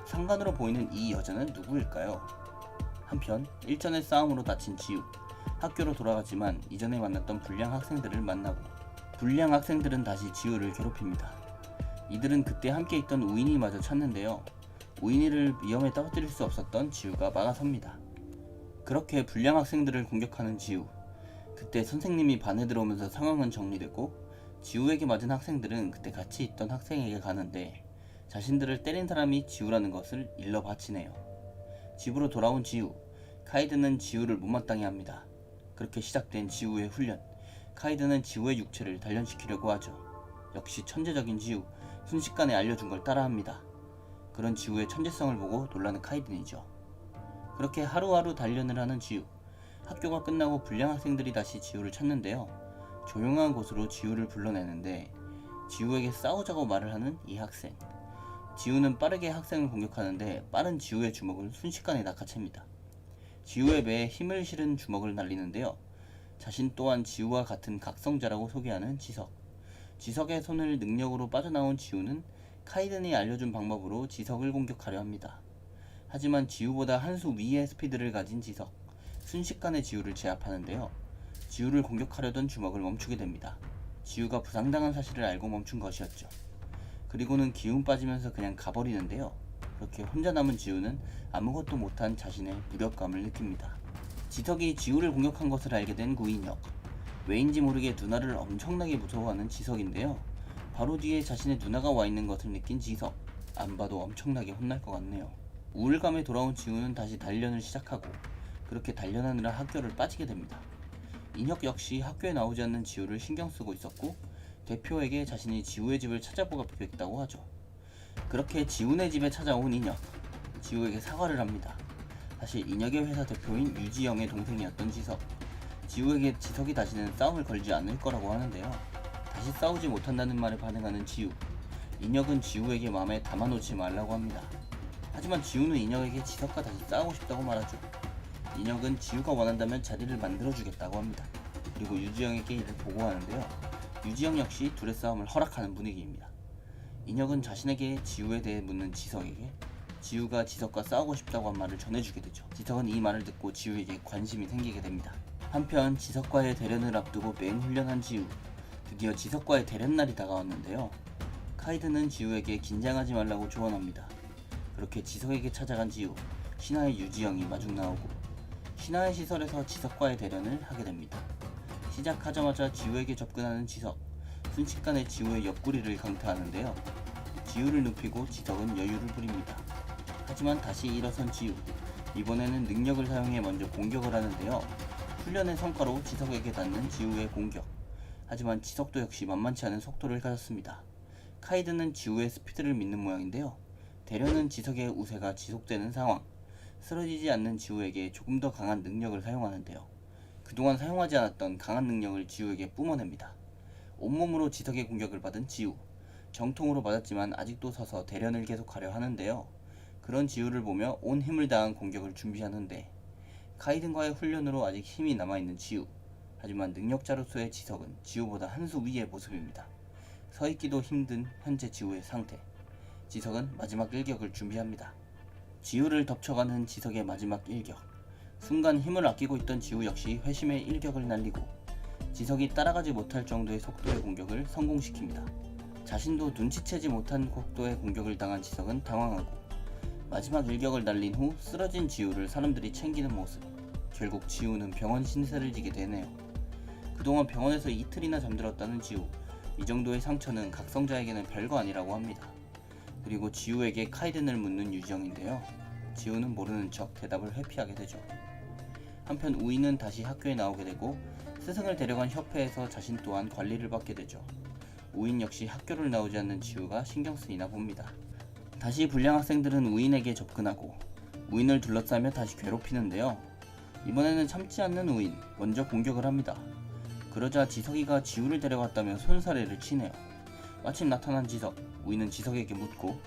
상관으로 보이는 이 여자는 누구일까요? 한편 일전의 싸움으로 다친 지우. 학교로 돌아가지만 이전에 만났던 불량 학생들을 만나고 불량 학생들은 다시 지우를 괴롭힙니다. 이들은 그때 함께 있던 우인이 마저 찾는데요. 우인이를 위험에 떨어뜨릴 수 없었던 지우가 막아섭니다. 그렇게 불량 학생들을 공격하는 지우. 그때 선생님이 반에 들어오면서 상황은 정리됐고 지우에게 맞은 학생들은 그때 같이 있던 학생에게 가는데 자신들을 때린 사람이 지우라는 것을 일러 바치네요. 집으로 돌아온 지우. 카이든은 지우를 못마땅해 합니다. 그렇게 시작된 지우의 훈련. 카이든은 지우의 육체를 단련시키려고 하죠. 역시 천재적인 지우. 순식간에 알려준 걸 따라합니다. 그런 지우의 천재성을 보고 놀라는 카이든이죠. 그렇게 하루하루 단련을 하는 지우. 학교가 끝나고 불량 학생들이 다시 지우를 찾는데요. 조용한 곳으로 지우를 불러내는데 지우에게 싸우자고 말을 하는 이 학생. 지우는 빠르게 학생을 공격하는데 빠른 지우의 주먹을 순식간에 낚아챕니다. 지우의 배에 힘을 실은 주먹을 날리는데요. 자신 또한 지우와 같은 각성자라고 소개하는 지석. 지석의 손을 능력으로 빠져나온 지우는 카이든이 알려준 방법으로 지석을 공격하려 합니다. 하지만 지우보다 한 수 위의 스피드를 가진 지석. 순식간에 지우를 제압하는데요. 지우를 공격하려던 주먹을 멈추게 됩니다. 지우가 부상당한 사실을 알고 멈춘 것이었죠. 그리고는 기운 빠지면서 그냥 가버리는데요. 그렇게 혼자 남은 지우는 아무것도 못한 자신의 무력감을 느낍니다. 지석이 지우를 공격한 것을 알게 된 구인혁. 왜인지 모르게 누나를 엄청나게 무서워하는 지석인데요. 바로 뒤에 자신의 누나가 와 있는 것을 느낀 지석. 안 봐도 엄청나게 혼날 것 같네요. 우울감에 돌아온 지우는 다시 단련을 시작하고 그렇게 단련하느라 학교를 빠지게 됩니다. 인혁 역시 학교에 나오지 않는 지우를 신경 쓰고 있었고 대표에게 자신이 지우의 집을 찾아보겠다고 하죠. 그렇게 지우네 집에 찾아온 인혁, 지우에게 사과를 합니다. 사실 인혁의 회사 대표인 유지영의 동생이었던 지석, 지우에게 지석이 다시는 싸움을 걸지 않을 거라고 하는데요. 다시 싸우지 못한다는 말에 반응하는 지우, 인혁은 지우에게 마음에 담아놓지 말라고 합니다. 하지만 지우는 인혁에게 지석과 다시 싸우고 싶다고 말하죠. 인혁은 지우가 원한다면 자리를 만들어주겠다고 합니다. 그리고 유지영에게 이를 보고하는데요. 유지영 역시 둘의 싸움을 허락하는 분위기입니다. 인혁은 자신에게 지우에 대해 묻는 지석에게 지우가 지석과 싸우고 싶다고 한 말을 전해주게 되죠. 지석은 이 말을 듣고 지우에게 관심이 생기게 됩니다. 한편 지석과의 대련을 앞두고 맹훈련한 지우, 드디어 지석과의 대련날이 다가왔는데요. 카이드는 지우에게 긴장하지 말라고 조언합니다. 그렇게 지석에게 찾아간 지우, 신하의 유지영이 마중 나오고 신하의 시설에서 지석과의 대련을 하게 됩니다. 시작하자마자 지우에게 접근하는 지석, 순식간에 지우의 옆구리를 강타하는데요. 지우를 눕히고 지석은 여유를 부립니다. 하지만 다시 일어선 지우, 이번에는 능력을 사용해 먼저 공격을 하는데요. 훈련의 성과로 지석에게 닿는 지우의 공격, 하지만 지석도 역시 만만치 않은 속도를 가졌습니다. 카이드는 지우의 스피드를 믿는 모양인데요. 대련은 지석의 우세가 지속되는 상황, 쓰러지지 않는 지우에게 조금 더 강한 능력을 사용하는데요. 그동안 사용하지 않았던 강한 능력을 지우에게 뿜어냅니다. 온몸으로 지석의 공격을 받은 지우, 정통으로 맞았지만 아직도 서서 대련을 계속하려 하는데요. 그런 지우를 보며 온 힘을 다한 공격을 준비하는데 카이든과의 훈련으로 아직 힘이 남아있는 지우, 하지만 능력자로서의 지석은 지우보다 한 수 위의 모습입니다. 서있기도 힘든 현재 지우의 상태, 지석은 마지막 일격을 준비합니다. 지우를 덮쳐가는 지석의 마지막 일격, 순간 힘을 아끼고 있던 지우 역시 회심의 일격을 날리고 지석이 따라가지 못할 정도의 속도의 공격을 성공시킵니다. 자신도 눈치채지 못한 속도의 공격을 당한 지석은 당황하고 마지막 일격을 날린 후 쓰러진 지우를 사람들이 챙기는 모습, 결국 지우는 병원 신세를 지게 되네요. 그동안 병원에서 이틀이나 잠들었다는 지우, 이 정도의 상처는 각성자에게는 별거 아니라고 합니다. 그리고 지우에게 카이든을 묻는 유지영인데요. 지우는 모르는 척 대답을 회피하게 되죠. 한편 우이는 다시 학교에 나오게 되고 스승을 데려간 협회에서 자신 또한 관리를 받게 되죠. 우인 역시 학교를 나오지 않는 지우가 신경 쓰이나 봅니다. 다시 불량 학생들은 우인에게 접근하고 우인을 둘러싸며 다시 괴롭히는데요. 이번에는 참지 않는 우인, 먼저 공격을 합니다. 그러자 지석이가 지우를 데려갔다며 손사래를 치네요. 마침 나타난 지석, 우인은 지석에게 묻고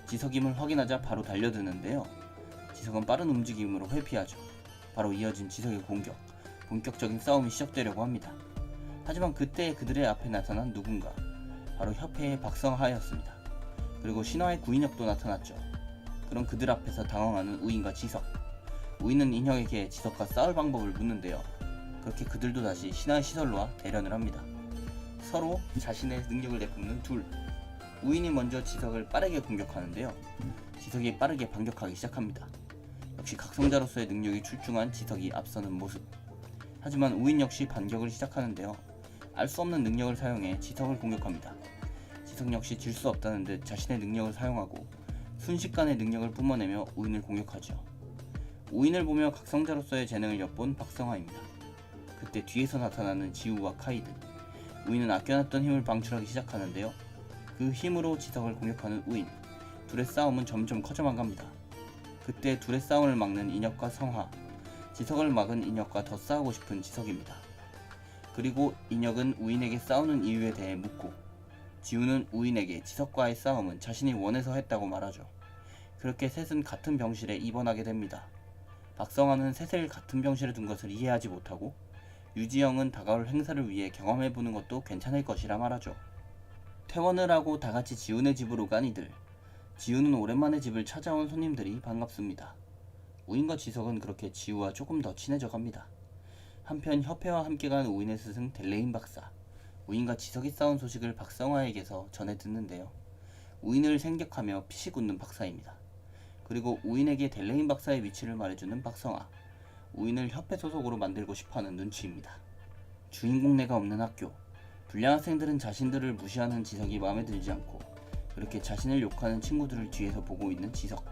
지석임을 확인하자 바로 달려드는데요. 지석은 빠른 움직임으로 회피하죠. 바로 이어진 지석의 공격, 본격적인 싸움이 시작되려고 합니다. 하지만 그때 그들의 앞에 나타난 누군가, 바로 협회의 박성하였습니다. 그리고 신화의 구인혁도 나타났죠. 그럼 그들 앞에서 당황하는 우인과 지석, 우인은 인혁에게 지석과 싸울 방법을 묻는데요. 그렇게 그들도 다시 신화의 시설로와 대련을 합니다. 서로 자신의 능력을 내뿜는 둘, 우인이 먼저 지석을 빠르게 공격하는데요. 지석이 빠르게 반격하기 시작합니다. 역시 각성자로서의 능력이 출중한 지석이 앞서는 모습. 하지만 우인 역시 반격을 시작하는데요. 알 수 없는 능력을 사용해 지석을 공격합니다. 지석 역시 질 수 없다는 듯 자신의 능력을 사용하고 순식간에 능력을 뿜어내며 우인을 공격하죠. 우인을 보며 각성자로서의 재능을 엿본 박성화입니다. 그때 뒤에서 나타나는 지우와 카이든, 우인은 아껴놨던 힘을 방출하기 시작하는데요. 그 힘으로 지석을 공격하는 우인, 둘의 싸움은 점점 커져만 갑니다. 그때 둘의 싸움을 막는 인혁과 성화, 지석을 막은 인혁과 더 싸우고 싶은 지석입니다. 그리고 인혁은 우인에게 싸우는 이유에 대해 묻고 지우는 우인에게 지석과의 싸움은 자신이 원해서 했다고 말하죠. 그렇게 셋은 같은 병실에 입원하게 됩니다. 박성화는 셋을 같은 병실에 둔 것을 이해하지 못하고 유지영은 다가올 행사를 위해 경험해보는 것도 괜찮을 것이라 말하죠. 퇴원을 하고 다같이 지우네 집으로 간 이들, 지우는 오랜만에 집을 찾아온 손님들이 반갑습니다. 우인과 지석은 그렇게 지우와 조금 더 친해져 갑니다. 한편 협회와 함께 간 우인의 스승 델레인 박사, 우인과 지석이 싸운 소식을 박성화에게서 전해 듣는데요. 우인을 생격하며 피식 웃는 박사입니다. 그리고 우인에게 델레인 박사의 위치를 말해주는 박성화, 우인을 협회 소속으로 만들고 싶어하는 눈치입니다. 주인공네가 없는 학교, 불량 학생들은 자신들을 무시하는 지석이 마음에 들지 않고 그렇게 자신을 욕하는 친구들을 뒤에서 보고 있는 지석,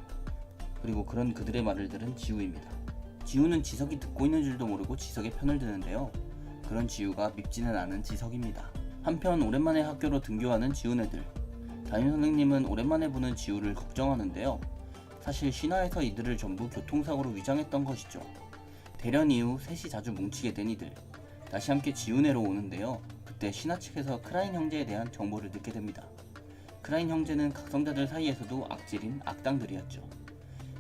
그리고 그런 그들의 말을 들은 지우입니다. 지우는 지석이 듣고 있는 줄도 모르고 지석의 편을 드는데요. 그런 지우가 밉지는 않은 지석입니다. 한편 오랜만에 학교로 등교하는 지우네들. 담임선생님은 오랜만에 보는 지우를 걱정하는데요. 사실 신화에서 이들을 전부 교통사고로 위장했던 것이죠. 대련 이후 셋이 자주 뭉치게 된 이들. 다시 함께 지우네로 오는데요. 그때 신화 측에서 크라인 형제에 대한 정보를 듣게 됩니다. 크라인 형제는 각성자들 사이에서도 악질인 악당들이었죠.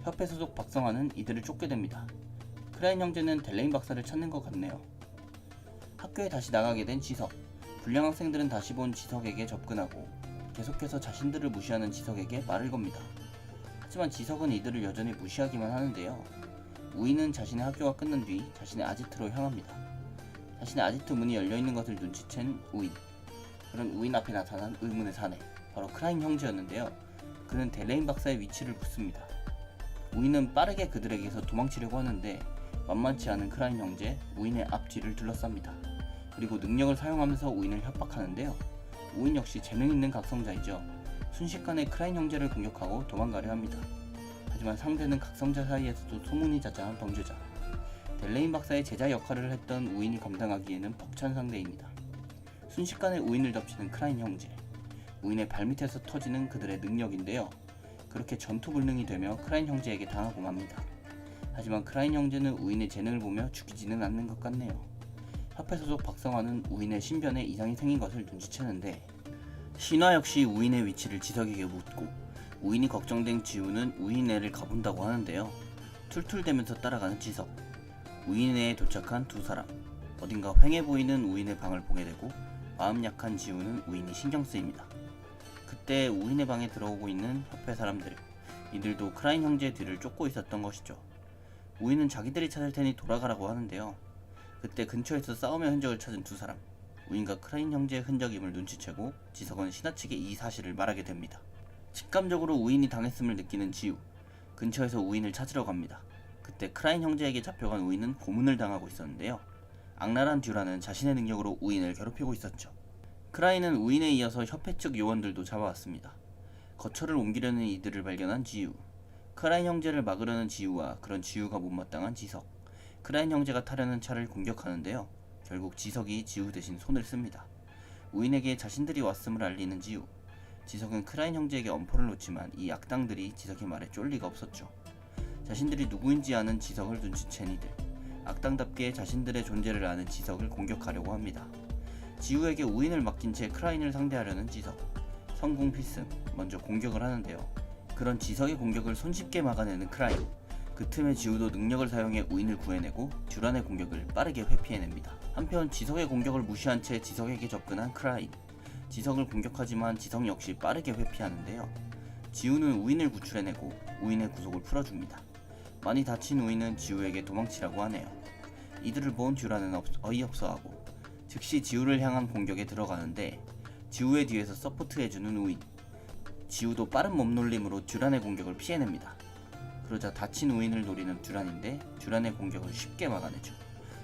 협회 소속 박성환은 이들을 쫓게 됩니다. 크라인 형제는 델레인 박사를 찾는 것 같네요. 학교에 다시 나가게 된 지석. 불량 학생들은 다시 본 지석에게 접근하고 계속해서 자신들을 무시하는 지석에게 말을 겁니다. 하지만 지석은 이들을 여전히 무시하기만 하는데요. 우이는 자신의 학교가 끝난 뒤 자신의 아지트로 향합니다. 자신의 아지트 문이 열려있는 것을 눈치챈 우인. 그런 우인 앞에 나타난 의문의 사내, 바로 크라인 형제였는데요. 그는 델레인 박사의 위치를 묻습니다. 우인은 빠르게 그들에게서 도망치려고 하는데 만만치 않은 크라인 형제 우인의 앞뒤를 둘러쌉니다. 그리고 능력을 사용하면서 우인을 협박하는데요. 우인 역시 재능 있는 각성자이죠. 순식간에 크라인 형제를 공격하고 도망가려 합니다. 하지만 상대는 각성자 사이에서도 소문이 자자한 범죄자. 델레인 박사의 제자 역할을 했던 우인이 감당하기에는 벅찬 상대입니다. 순식간에 우인을 덮치는 크라인 형제. 우인의 발밑에서 터지는 그들의 능력인데요. 그렇게 전투불능이 되며 크라인 형제에게 당하고 맙니다. 하지만 크라인 형제는 우인의 재능을 보며 죽이지는 않는 것 같네요. 협회 소속 박성환은 우인의 신변에 이상이 생긴 것을 눈치채는데 신화 역시 우인의 위치를 지석에게 묻고 우인이 걱정된 지우는 우인애를 가본다고 하는데요. 툴툴대면서 따라가는 지석. 우인애에 도착한 두 사람. 어딘가 휑해 보이는 우인의 방을 보게 되고 마음 약한 지우는 우인이 신경쓰입니다. 그때 우인의 방에 들어오고 있는 협회 사람들. 이들도 크라인 형제의 뒤를 쫓고 있었던 것이죠. 우인은 자기들이 찾을 테니 돌아가라고 하는데요. 그때 근처에서 싸움의 흔적을 찾은 두 사람. 우인과 크라인 형제의 흔적임을 눈치채고 지석은 신하 측에 이 사실을 말하게 됩니다. 직감적으로 우인이 당했음을 느끼는 지우. 근처에서 우인을 찾으러 갑니다. 그때 크라인 형제에게 잡혀간 우인은 고문을 당하고 있었는데요. 악랄한 듀라는 자신의 능력으로 우인을 괴롭히고 있었죠. 크라인은 우인에 이어서 협회 측 요원들도 잡아왔습니다. 거처를 옮기려는 이들을 발견한 지우. 크라인 형제를 막으려는 지우와 그런 지우가 못마땅한 지석. 크라인 형제가 타려는 차를 공격하는데요. 결국 지석이 지우 대신 손을 씁니다. 우인에게 자신들이 왔음을 알리는 지우. 지석은 크라인 형제에게 엄포를 놓지만 이 악당들이 지석의 말에 쫄 리가 없었죠. 자신들이 누구인지 아는 지석을 눈치챈 이들. 악당답게 자신들의 존재를 아는 지석을 공격하려고 합니다. 지우에게 우인을 맡긴 채 크라인을 상대하려는 지석. 성공 필승, 먼저 공격을 하는데요. 그런 지석의 공격을 손쉽게 막아내는 크라인. 그 틈에 지우도 능력을 사용해 우인을 구해내고 듀란의 공격을 빠르게 회피해냅니다. 한편 지석의 공격을 무시한 채 지석에게 접근한 크라인. 지석을 공격하지만 지석 역시 빠르게 회피하는데요. 지우는 우인을 구출해내고 우인의 구속을 풀어줍니다. 많이 다친 우인은 지우에게 도망치라고 하네요. 이들을 본 듀란은 어이없어하고 즉시 지우를 향한 공격에 들어가는데 지우의 뒤에서 서포트해주는 우인. 지우도 빠른 몸놀림으로 듀란의 공격을 피해냅니다. 그러자 다친 우인을 노리는 듀란인데 듀란의 공격을 쉽게 막아내죠.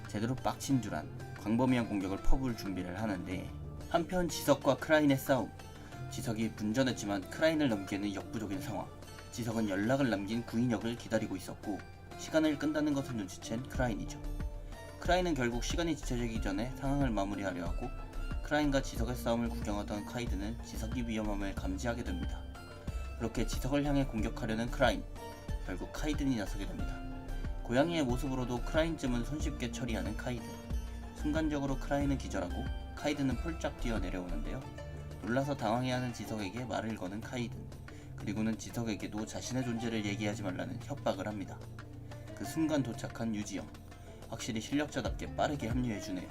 제대로 빡친 듀란, 광범위한 공격을 퍼부을 준비를 하는데 한편 지석과 크라인의 싸움. 지석이 분전했지만 크라인을 넘기에는 역부족인 상황. 지석은 연락을 남긴 구인역을 기다리고 있었고 시간을 끈다는 것을 눈치챈 크라인이죠. 크라인은 결국 시간이 지쳐지기 전에 상황을 마무리하려 하고 크라인과 지석의 싸움을 구경하던 카이드는 지석이 위험함을 감지하게 됩니다. 그렇게 지석을 향해 공격하려는 크라인. 결국 카이든이 나서게 됩니다. 고양이의 모습으로도 크라인쯤은 손쉽게 처리하는 카이든. 순간적으로 크라인은 기절하고 카이든은 폴짝 뛰어 내려오는데요. 놀라서 당황해하는 지석에게 말을 거는 카이든. 그리고는 지석에게도 자신의 존재를 얘기하지 말라는 협박을 합니다. 그 순간 도착한 유지영. 확실히 실력자답게 빠르게 합류해주네요.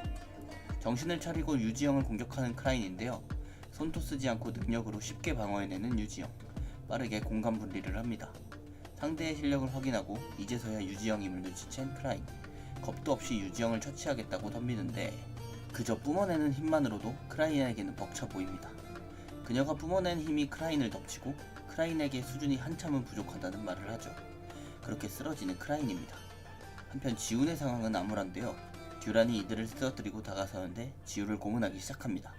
정신을 차리고 유지영을 공격하는 크라인인데요. 손도 쓰지 않고 능력으로 쉽게 방어해내는 유지영. 빠르게 공간 분리를 합니다. 상대의 실력을 확인하고 이제서야 유지영임을 눈치챈 크라인. 겁도 없이 유지영을 처치하겠다고 덤비는데 그저 뿜어내는 힘만으로도 크라인에게는 벅차 보입니다. 그녀가 뿜어낸 힘이 크라인을 덮치고 크라인에게 수준이 한참은 부족하다는 말을 하죠. 그렇게 쓰러지는 크라인입니다. 한편 지훈의 상황은 암울한데요. 듀란이 이들을 쓰러뜨리고 다가서는데 지우를 고문하기 시작합니다.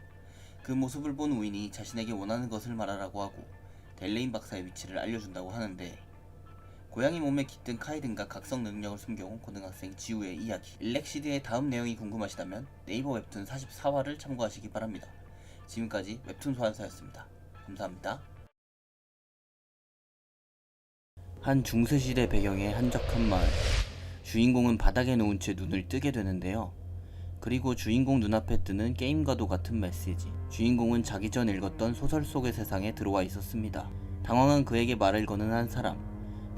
그 모습을 본 우인이 자신에게 원하는 것을 말하라고 하고 델레인 박사의 위치를 알려준다고 하는데 고양이 몸에 깃든 카이든과 각성 능력을 숨겨온 고등학생 지우의 이야기. 일렉시드의 다음 내용이 궁금하시다면 네이버 웹툰 44화를 참고하시기 바랍니다. 지금까지 웹툰 소환사였습니다. 감사합니다. 한 중세시대 배경의 한적한 마을. 주인공은 바닥에 놓은 채 눈을 뜨게 되는데요. 그리고 주인공 눈앞에 뜨는 게임과도 같은 메시지. 주인공은 자기 전 읽었던 소설 속의 세상에 들어와 있었습니다. 당황한 그에게 말을 거는 한 사람.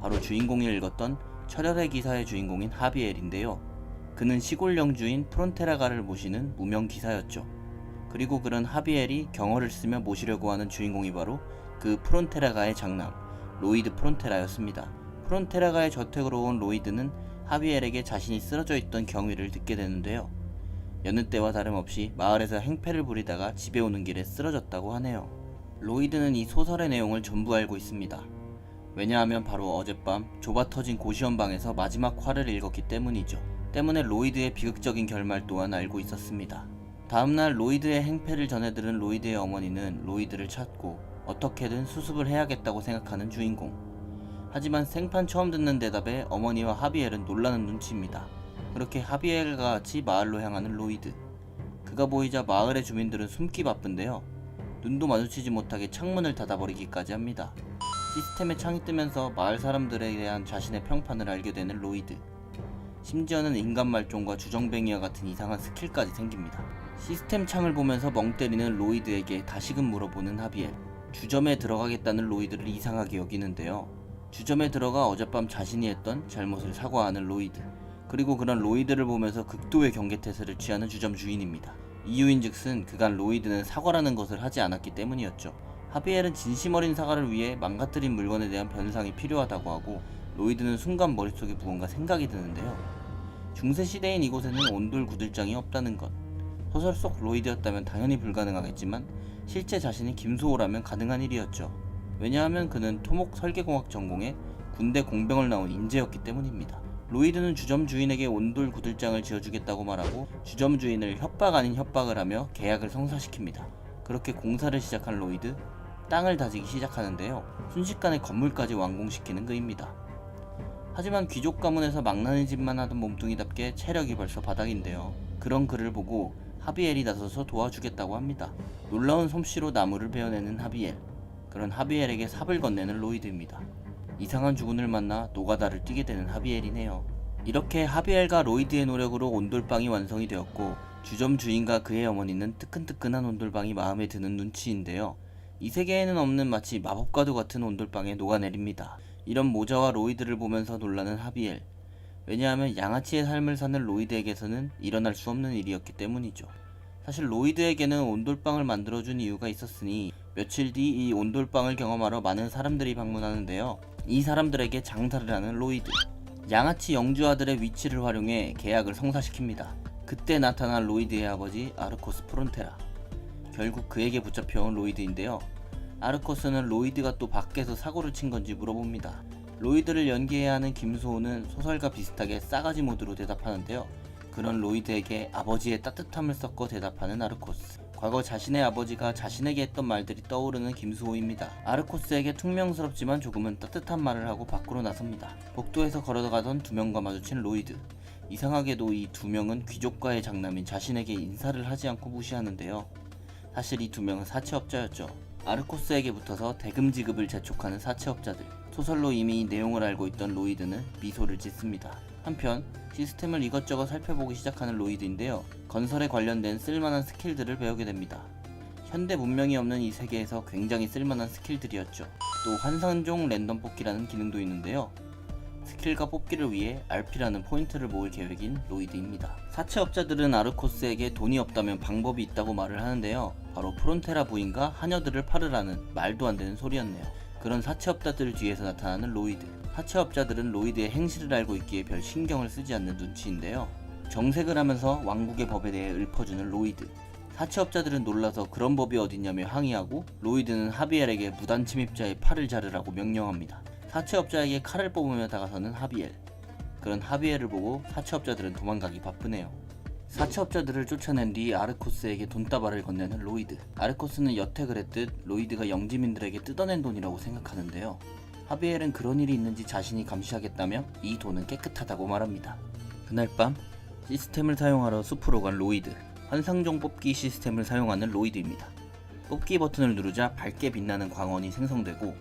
바로 주인공이 읽었던 철혈의 기사의 주인공인 하비엘인데요. 그는 시골 영주인 프론테라가를 모시는 무명 기사였죠. 그리고 그런 하비엘이 경어를 쓰며 모시려고 하는 주인공이 바로 그 프론테라가의 장남 로이드 프론테라였습니다. 프론테라가의 저택으로 온 로이드는 하비엘에게 자신이 쓰러져 있던 경위를 듣게 되는데요. 여느 때와 다름없이 마을에서 행패를 부리다가 집에 오는 길에 쓰러졌다고 하네요. 로이드는 이 소설의 내용을 전부 알고 있습니다. 왜냐하면 바로 어젯밤 좁아터진 고시원방에서 마지막 화를 읽었기 때문이죠. 때문에 로이드의 비극적인 결말 또한 알고 있었습니다. 다음날 로이드의 행패를 전해 들은 로이드의 어머니는 로이드를 찾고 어떻게든 수습을 해야겠다고 생각하는 주인공. 하지만 생판 처음 듣는 대답에 어머니와 하비엘은 놀라는 눈치입니다. 그렇게 하비엘과 같이 마을로 향하는 로이드. 그가 보이자 마을의 주민들은 숨기 바쁜데요. 눈도 마주치지 못하게 창문을 닫아버리기까지 합니다. 시스템에 창이 뜨면서 마을 사람들에 대한 자신의 평판을 알게 되는 로이드. 심지어는 인간 말종과 주정뱅이와 같은 이상한 스킬까지 생깁니다. 시스템 창을 보면서 멍 때리는 로이드에게 다시금 물어보는 하비엘. 주점에 들어가겠다는 로이드를 이상하게 여기는데요. 주점에 들어가 어젯밤 자신이 했던 잘못을 사과하는 로이드. 그리고 그런 로이드를 보면서 극도의 경계태세를 취하는 주점 주인입니다. 이유인즉슨 그간 로이드는 사과라는 것을 하지 않았기 때문이었죠. 하비엘은 진심 어린 사과를 위해 망가뜨린 물건에 대한 변상이 필요하다고 하고 로이드는 순간 머릿속에 무언가 생각이 드는데요. 중세시대인 이곳에는 온돌 구들장이 없다는 것. 소설 속 로이드였다면 당연히 불가능하겠지만 실제 자신이 김소호라면 가능한 일이었죠. 왜냐하면 그는 토목 설계공학 전공에 군대 공병을 나온 인재였기 때문입니다. 로이드는 주점 주인에게 온돌 구들장을 지어주겠다고 말하고 주점 주인을 협박 아닌 협박을 하며 계약을 성사시킵니다. 그렇게 공사를 시작한 로이드, 땅을 다지기 시작하는데요. 순식간에 건물까지 완공시키는 그입니다. 하지만 귀족 가문에서 망나니 집만 하던 몸뚱이답게 체력이 벌써 바닥인데요. 그런 그를 보고 하비엘이 나서서 도와주겠다고 합니다. 놀라운 솜씨로 나무를 베어내는 하비엘. 그런 하비엘에게 삽을 건네는 로이드입니다. 이상한 주군을 만나 노가다를 뛰게 되는 하비엘이네요. 이렇게 하비엘과 로이드의 노력으로 온돌방이 완성이 되었고 주점 주인과 그의 어머니는 뜨끈뜨끈한 온돌방이 마음에 드는 눈치인데요. 이 세계에는 없는 마치 마법과도 같은 온돌방에 녹아내립니다. 이런 모자와 로이드를 보면서 놀라는 하비엘. 왜냐하면 양아치의 삶을 사는 로이드에게서는 일어날 수 없는 일이었기 때문이죠. 사실 로이드에게는 온돌방을 만들어준 이유가 있었으니 며칠 뒤 이 온돌방을 경험하러 많은 사람들이 방문하는데요. 이 사람들에게 장사를 하는 로이드. 양아치 영주아들의 위치를 활용해 계약을 성사시킵니다. 그때 나타난 로이드의 아버지 아르코스 프론테라. 결국 그에게 붙잡혀온 로이드인데요. 아르코스는 로이드가 또 밖에서 사고를 친 건지 물어봅니다. 로이드를 연기해야 하는 김소호는 소설과 비슷하게 싸가지 모드로 대답하는데요. 그런 로이드에게 아버지의 따뜻함을 섞어 대답하는 아르코스. 과거 자신의 아버지가 자신에게 했던 말들이 떠오르는 김수호입니다. 아르코스에게 퉁명스럽지만 조금은 따뜻한 말을 하고 밖으로 나섭니다. 복도에서 걸어가던 두 명과 마주친 로이드. 이상하게도 이 두 명은 귀족과의 장남인 자신에게 인사를 하지 않고 무시하는데요. 사실 이 두 명은 사채업자였죠. 아르코스에게 붙어서 대금 지급을 재촉하는 사채업자들. 소설로 이미 이 내용을 알고 있던 로이드는 미소를 짓습니다. 한편 시스템을 이것저것 살펴보기 시작하는 로이드인데요. 건설에 관련된 쓸만한 스킬들을 배우게 됩니다. 현대 문명이 없는 이 세계에서 굉장히 쓸만한 스킬들이었죠. 또 환상종 랜덤 뽑기라는 기능도 있는데요. 스킬과 뽑기를 위해 RP라는 포인트를 모을 계획인 로이드입니다. 사채업자들은 아르코스에게 돈이 없다면 방법이 있다고 말을 하는데요. 바로 프론테라 부인과 하녀들을 팔으라는 말도 안 되는 소리였네요. 그런 사채업자들 뒤에서 나타나는 로이드. 사채업자들은 로이드의 행실을 알고 있기에 별 신경을 쓰지 않는 눈치인데요. 정색을 하면서 왕국의 법에 대해 읊어주는 로이드. 사채업자들은 놀라서 그런 법이 어딨냐며 항의하고 로이드는 하비엘에게 무단 침입자의 팔을 자르라고 명령합니다. 사채업자에게 칼을 뽑으며 다가서는 하비엘. 그런 하비엘을 보고 사채업자들은 도망가기 바쁘네요. 사채업자들을 쫓아낸 뒤 아르코스에게 돈다발을 건네는 로이드. 아르코스는 여태 그랬듯 로이드가 영지민들에게 뜯어낸 돈이라고 생각하는데요. 하비엘은 그런 일이 있는지 자신이 감시하겠다며 이 돈은 깨끗하다고 말합니다. 그날 밤 시스템을 사용하러 숲으로 간 로이드. 환상종 뽑기 시스템을 사용하는 로이드입니다. 뽑기 버튼을 누르자 밝게 빛나는 광원이 생성되고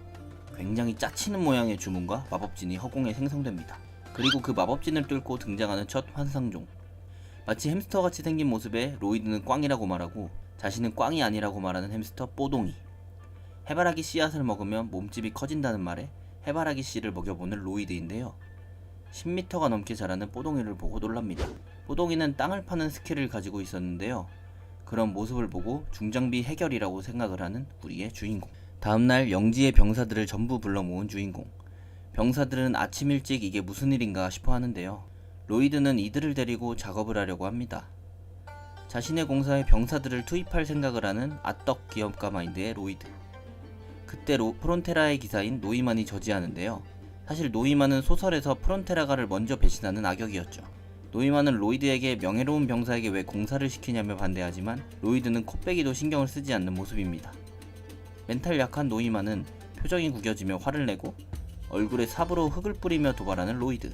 굉장히 짜치는 모양의 주문과 마법진이 허공에 생성됩니다. 그리고 그 마법진을 뚫고 등장하는 첫 환상종. 마치 햄스터같이 생긴 모습에 로이드는 꽝이라고 말하고 자신은 꽝이 아니라고 말하는 햄스터 뽀동이. 해바라기 씨앗을 먹으면 몸집이 커진다는 말에 해바라기 씨를 먹여보는 로이드인데요. 10m가 넘게 자라는 뽀동이를 보고 놀랍니다. 뽀동이는 땅을 파는 스킬을 가지고 있었는데요. 그런 모습을 보고 중장비 해결이라고 생각을 하는 우리의 주인공. 다음날 영지의 병사들을 전부 불러 모은 주인공. 병사들은 아침 일찍 이게 무슨 일인가 싶어 하는데요. 로이드는 이들을 데리고 작업을 하려고 합니다. 자신의 공사에 병사들을 투입할 생각을 하는 아떡 기업가 마인드의 로이드. 그때 프론테라의 기사인 노이만이 저지하는데요. 사실 노이만은 소설에서 프론테라가를 먼저 배신하는 악역이었죠. 노이만은 로이드에게 명예로운 병사에게 왜 공사를 시키냐며 반대하지만 로이드는 코빼기도 신경을 쓰지 않는 모습입니다. 멘탈 약한 노이만은 표정이 구겨지며 화를 내고 얼굴에 삽으로 흙을 뿌리며 도발하는 로이드.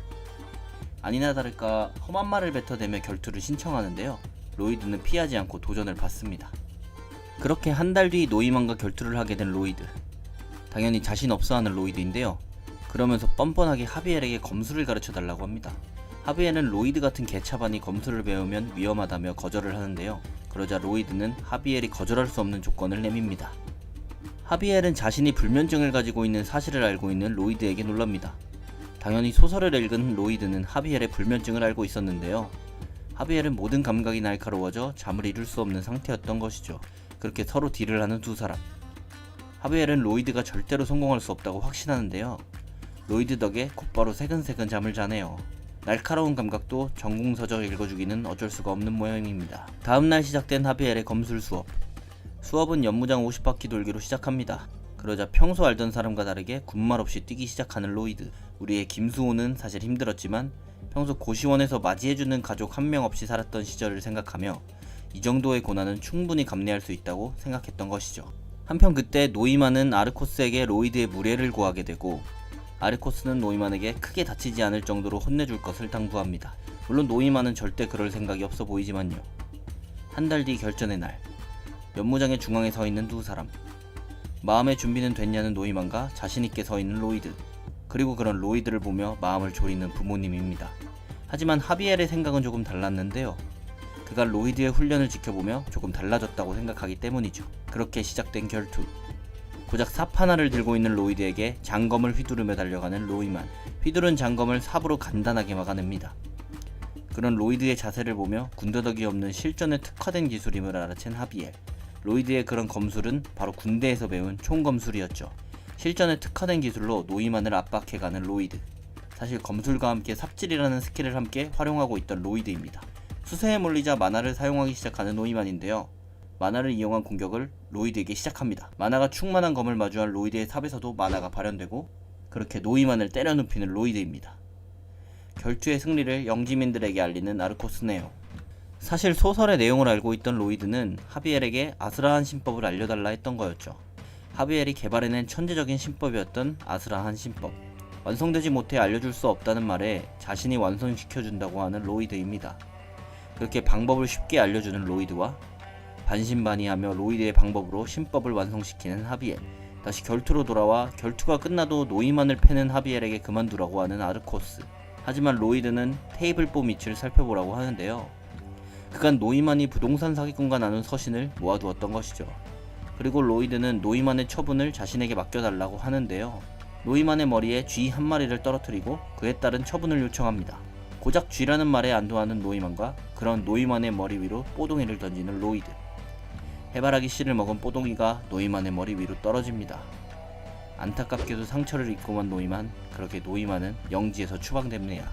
아니나 다를까 험한 말을 뱉어대며 결투를 신청하는데요. 로이드는 피하지 않고 도전을 받습니다. 그렇게 한 달 뒤 노이만과 결투를 하게 된 로이드. 당연히 자신 없어하는 로이드인데요. 그러면서 뻔뻔하게 하비엘에게 검술을 가르쳐달라고 합니다. 하비엘은 로이드 같은 개차반이 검술을 배우면 위험하다며 거절을 하는데요. 그러자 로이드는 하비엘이 거절할 수 없는 조건을 내밉니다. 하비엘은 자신이 불면증을 가지고 있는 사실을 알고 있는 로이드에게 놀랍니다. 당연히 소설을 읽은 로이드는 하비엘의 불면증을 알고 있었는데요. 하비엘은 모든 감각이 날카로워져 잠을 이룰 수 없는 상태였던 것이죠. 그렇게 서로 딜을 하는 두 사람. 하비엘은 로이드가 절대로 성공할 수 없다고 확신하는데요. 로이드 덕에 곧바로 새근새근 잠을 자네요. 날카로운 감각도 전공서적 읽어주기는 어쩔 수가 없는 모양입니다. 다음날 시작된 하비엘의 검술 수업. 수업은 연무장 50바퀴 돌기로 시작합니다. 그러자 평소 알던 사람과 다르게 군말 없이 뛰기 시작하는 로이드. 우리의 김수호는 사실 힘들었지만 평소 고시원에서 맞이해주는 가족 한 명 없이 살았던 시절을 생각하며 이 정도의 고난은 충분히 감내할 수 있다고 생각했던 것이죠. 한편 그때 노이만은 아르코스에게 로이드의 무례를 고하게 되고 아르코스는 노이만에게 크게 다치지 않을 정도로 혼내줄 것을 당부합니다. 물론 노이만은 절대 그럴 생각이 없어 보이지만요. 한 달 뒤 결전의 날. 연무장의 중앙에 서 있는 두 사람. 마음의 준비는 됐냐는 노이만과 자신있게 서 있는 로이드. 그리고 그런 로이드를 보며 마음을 졸이는 부모님입니다. 하지만 하비엘의 생각은 조금 달랐는데요. 그가 로이드의 훈련을 지켜보며 조금 달라졌다고 생각하기 때문이죠. 그렇게 시작된 결투. 고작 삽 하나를 들고 있는 로이드에게 장검을 휘두르며 달려가는 노이만. 휘두른 장검을 삽으로 간단하게 막아냅니다. 그런 로이드의 자세를 보며 군더더기 없는 실전에 특화된 기술임을 알아챈 하비엘. 로이드의 그런 검술은 바로 군대에서 배운 총검술이었죠. 실전에 특화된 기술로 노이만을 압박해가는 로이드. 사실 검술과 함께 삽질이라는 스킬을 함께 활용하고 있던 로이드입니다. 수세에 몰리자 만화를 사용하기 시작하는 노이만인데요. 만화를 이용한 공격을 로이드에게 시작합니다. 만화가 충만한 검을 마주한 로이드의 삽에서도 만화가 발현되고 그렇게 노이만을 때려 눕히는 로이드입니다. 결투의 승리를 영지민들에게 알리는 아르코스네요. 사실 소설의 내용을 알고 있던 로이드는 하비엘에게 아스라한 신법을 알려달라 했던 거였죠. 하비엘이 개발해낸 천재적인 신법이었던 아스라한 신법. 완성되지 못해 알려줄 수 없다는 말에 자신이 완성시켜준다고 하는 로이드입니다. 그렇게 방법을 쉽게 알려주는 로이드와 반신반의하며 로이드의 방법으로 신법을 완성시키는 하비엘. 다시 결투로 돌아와 결투가 끝나도 노이만을 패는 하비엘에게 그만두라고 하는 아르코스. 하지만 로이드는 테이블보 밑을 살펴보라고 하는데요. 그간 노이만이 부동산 사기꾼과 나눈 서신을 모아두었던 것이죠. 그리고 로이드는 노이만의 처분을 자신에게 맡겨달라고 하는데요. 노이만의 머리에 쥐 한 마리를 떨어뜨리고 그에 따른 처분을 요청합니다. 고작 쥐라는 말에 안도하는 노이만과 그런 노이만의 머리 위로 뽀동이를 던지는 로이드. 해바라기 씨를 먹은 뽀동이가 노이만의 머리 위로 떨어집니다. 안타깝게도 상처를 입고만 노이만. 그렇게 노이만은 영지에서 추방됩니다.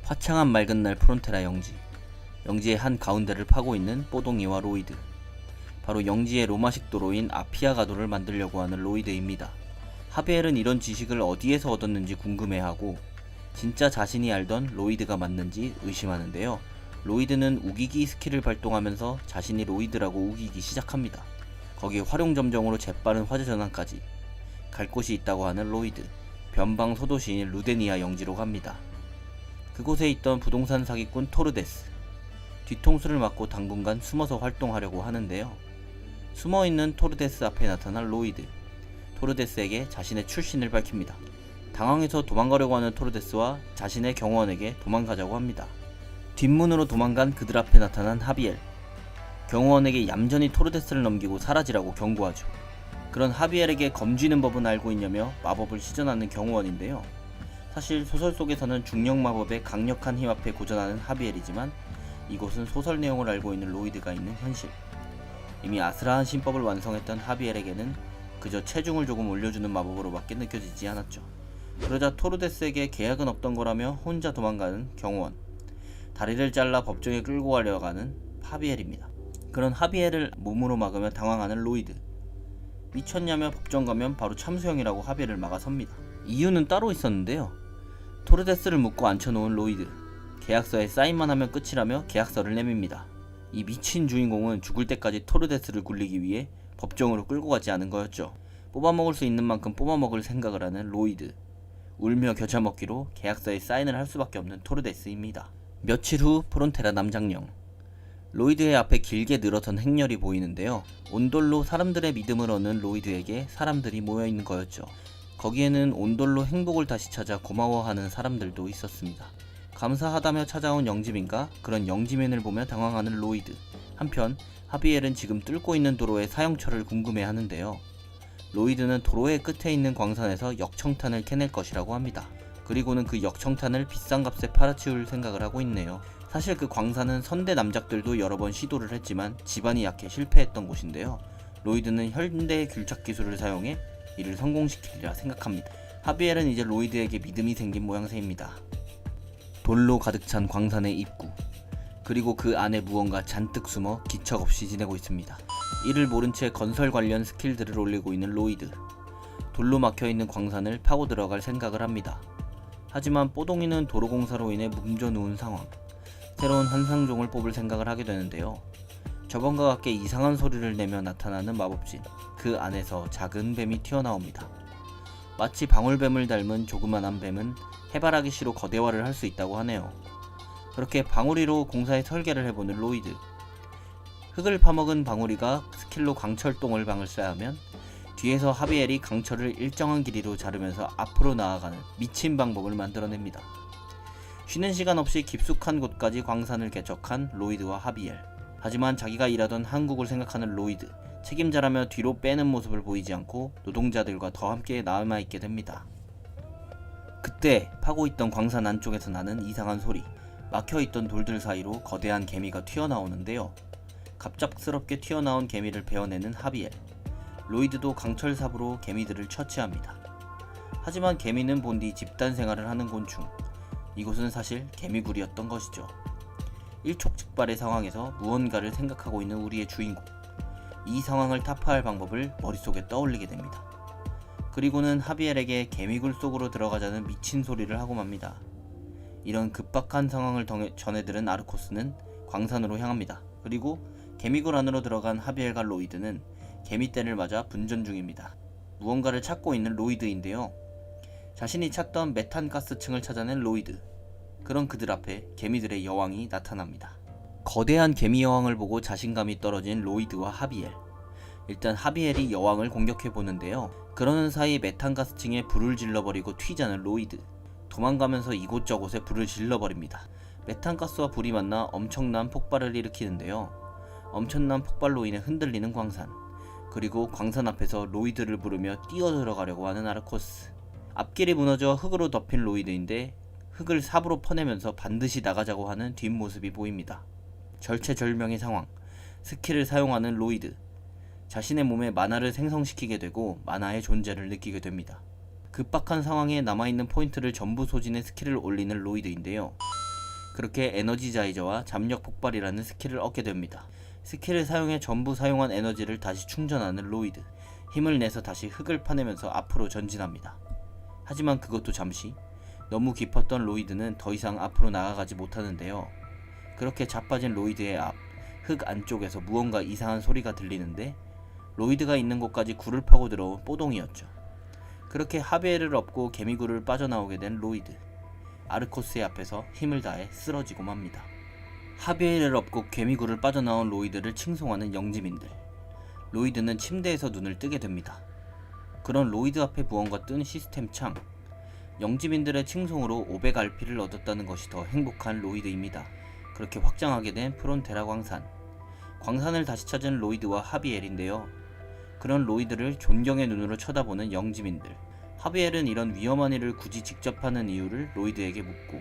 화창한 맑은 날 프론테라 영지. 영지의 한 가운데를 파고 있는 뽀동이와 로이드. 바로 영지의 로마식 도로인 아피아가도를 만들려고 하는 로이드입니다. 하비엘은 이런 지식을 어디에서 얻었는지 궁금해하고 진짜 자신이 알던 로이드가 맞는지 의심하는데요. 로이드는 우기기 스킬을 발동하면서 자신이 로이드라고 우기기 시작합니다. 거기에 활용점정으로 재빠른 화재 전환까지. 갈 곳이 있다고 하는 로이드, 변방 소도시인 루데니아 영지로 갑니다. 그곳에 있던 부동산 사기꾼 토르데스, 뒤통수를 맞고 당분간 숨어서 활동하려고 하는데요. 숨어있는 토르데스 앞에 나타난 로이드, 토르데스에게 자신의 출신을 밝힙니다. 당황해서 도망가려고 하는 토르데스와 자신의 경호원에게 도망가자고 합니다. 뒷문으로 도망간 그들 앞에 나타난 하비엘, 경호원에게 얌전히 토르데스를 넘기고 사라지라고 경고하죠. 그런 하비엘에게 검쥐는 법은 알고 있냐며 마법을 시전하는 경호원인데요. 사실 소설 속에서는 중력 마법의 강력한 힘 앞에 고전하는 하비엘이지만 이곳은 소설 내용을 알고 있는 로이드가 있는 현실. 이미 아슬아한 신법을 완성했던 하비엘에게는 그저 체중을 조금 올려주는 마법으로밖에 느껴지지 않았죠. 그러자 토르데스에게 계약은 없던 거라며 혼자 도망가는 경호원, 다리를 잘라 법정에 끌고 가려고 하는 하비엘입니다. 그런 하비엘을 몸으로 막으며 당황하는 로이드, 미쳤냐며 법정 가면 바로 참수형이라고 하비엘을 막아섭니다. 이유는 따로 있었는데요. 토르데스를 묶고 앉혀놓은 로이드, 계약서에 사인만 하면 끝이라며 계약서를 내밉니다. 이 미친 주인공은 죽을 때까지 토르데스를 굴리기 위해 법정으로 끌고 가지 않은 거였죠. 뽑아먹을 수 있는 만큼 뽑아먹을 생각을 하는 로이드, 울며 겨자먹기로 계약서에 사인을 할 수밖에 없는 토르데스입니다. 며칠 후 프론테라 남장령, 로이드의 앞에 길게 늘어선 행렬이 보이는데요. 온돌로 사람들의 믿음을 얻는 로이드에게 사람들이 모여있는 거였죠. 거기에는 온돌로 행복을 다시 찾아 고마워하는 사람들도 있었습니다. 감사하다며 찾아온 영지민과 그런 영지민을 보며 당황하는 로이드. 한편 하비엘은 지금 뚫고 있는 도로의 사용처를 궁금해하는데요. 로이드는 도로의 끝에 있는 광산에서 역청탄을 캐낼 것이라고 합니다. 그리고는 그 역청탄을 비싼 값에 팔아치울 생각을 하고 있네요. 사실 그 광산은 선대 남작들도 여러 번 시도를 했지만 지반이 약해 실패했던 곳인데요. 로이드는 현대의 귤착 기술을 사용해 이를 성공시키리라 생각합니다. 하비엘은 이제 로이드에게 믿음이 생긴 모양새입니다. 돌로 가득 찬 광산의 입구, 그리고 그 안에 무언가 잔뜩 숨어 기척없이 지내고 있습니다. 이를 모른 채 건설 관련 스킬들을 올리고 있는 로이드, 돌로 막혀있는 광산을 파고 들어갈 생각을 합니다. 하지만 뽀동이는 도로공사로 인해 뭉져 누운 상황, 새로운 환상종을 뽑을 생각을 하게 되는데요. 저번과 같게 이상한 소리를 내며 나타나는 마법진, 그 안에서 작은 뱀이 튀어나옵니다. 마치 방울뱀을 닮은 조그만한 뱀은 해바라기 씨로 거대화를 할 수 있다고 하네요. 그렇게 방울이로 공사의 설계를 해보는 로이드, 흙을 파먹은 방울이가 스킬로 강철똥을 방을 하면 뒤에서 하비엘이 강철을 일정한 길이로 자르면서 앞으로 나아가는 미친 방법을 만들어냅니다. 쉬는 시간 없이 깊숙한 곳까지 광산을 개척한 로이드와 하비엘. 하지만 자기가 일하던 한국을 생각하는 로이드, 책임자라며 뒤로 빼는 모습을 보이지 않고 노동자들과 더 함께 남아있게 됩니다. 그때 파고 있던 광산 안쪽에서 나는 이상한 소리, 막혀있던 돌들 사이로 거대한 개미가 튀어나오는데요. 갑작스럽게 튀어나온 개미를 베어내는 하비엘, 로이드도 강철삽으로 개미들을 처치합니다. 하지만 개미는 본디 집단 생활을 하는 곤충, 이곳은 사실 개미굴이었던 것이죠. 일촉즉발의 상황에서 무언가를 생각하고 있는 우리의 주인공, 이 상황을 타파할 방법을 머릿속에 떠올리게 됩니다. 그리고는 하비엘에게 개미굴 속으로 들어가자는 미친 소리를 하고 맙니다. 이런 급박한 상황을 전해들은 아르코스는 광산으로 향합니다. 그리고 개미굴 안으로 들어간 하비엘과 로이드는 개미떼를 맞아 분전 중입니다. 무언가를 찾고 있는 로이드인데요. 자신이 찾던 메탄가스층을 찾아낸 로이드, 그런 그들 앞에 개미들의 여왕이 나타납니다. 거대한 개미 여왕을 보고 자신감이 떨어진 로이드와 하비엘. 일단 하비엘이 여왕을 공격해보는데요. 그러는 사이 메탄가스층에 불을 질러버리고 튀자는 로이드, 도망가면서 이곳저곳에 불을 질러버립니다. 메탄가스와 불이 만나 엄청난 폭발을 일으키는데요. 엄청난 폭발로 인해 흔들리는 광산, 그리고 광산 앞에서 로이드를 부르며 뛰어들어가려고 하는 아르코스. 앞길이 무너져 흙으로 덮인 로이드인데 흙을 삽으로 퍼내면서 반드시 나가자고 하는 뒷모습이 보입니다. 절체절명의 상황, 스킬을 사용하는 로이드, 자신의 몸에 마나를 생성시키게 되고 마나의 존재를 느끼게 됩니다. 급박한 상황에 남아있는 포인트를 전부 소진해 스킬을 올리는 로이드인데요. 그렇게 에너지자이저와 잡력 폭발이라는 스킬을 얻게 됩니다. 스킬을 사용해 전부 사용한 에너지를 다시 충전하는 로이드, 힘을 내서 다시 흙을 파내면서 앞으로 전진합니다. 하지만 그것도 잠시, 너무 깊었던 로이드는 더 이상 앞으로 나아가지 못하는데요. 그렇게 자빠진 로이드의 앞, 흙 안쪽에서 무언가 이상한 소리가 들리는데 로이드가 있는 곳까지 굴을 파고 들어온 뽀동이었죠. 그렇게 하비엘을 업고 개미굴을 빠져나오게 된 로이드. 아르코스의 앞에서 힘을 다해 쓰러지고 맙니다. 하비엘을 업고 개미굴을 빠져나온 로이드를 칭송하는 영지민들. 로이드는 침대에서 눈을 뜨게 됩니다. 그런 로이드 앞에 무언가 뜬 시스템 창. 영지민들의 칭송으로 500RP를 얻었다는 것이 더 행복한 로이드입니다. 그렇게 확장하게 된 프론테라 광산. 광산을 다시 찾은 로이드와 하비엘인데요. 그런 로이드를 존경의 눈으로 쳐다보는 영지민들. 하비엘은 이런 위험한 일을 굳이 직접 하는 이유를 로이드에게 묻고,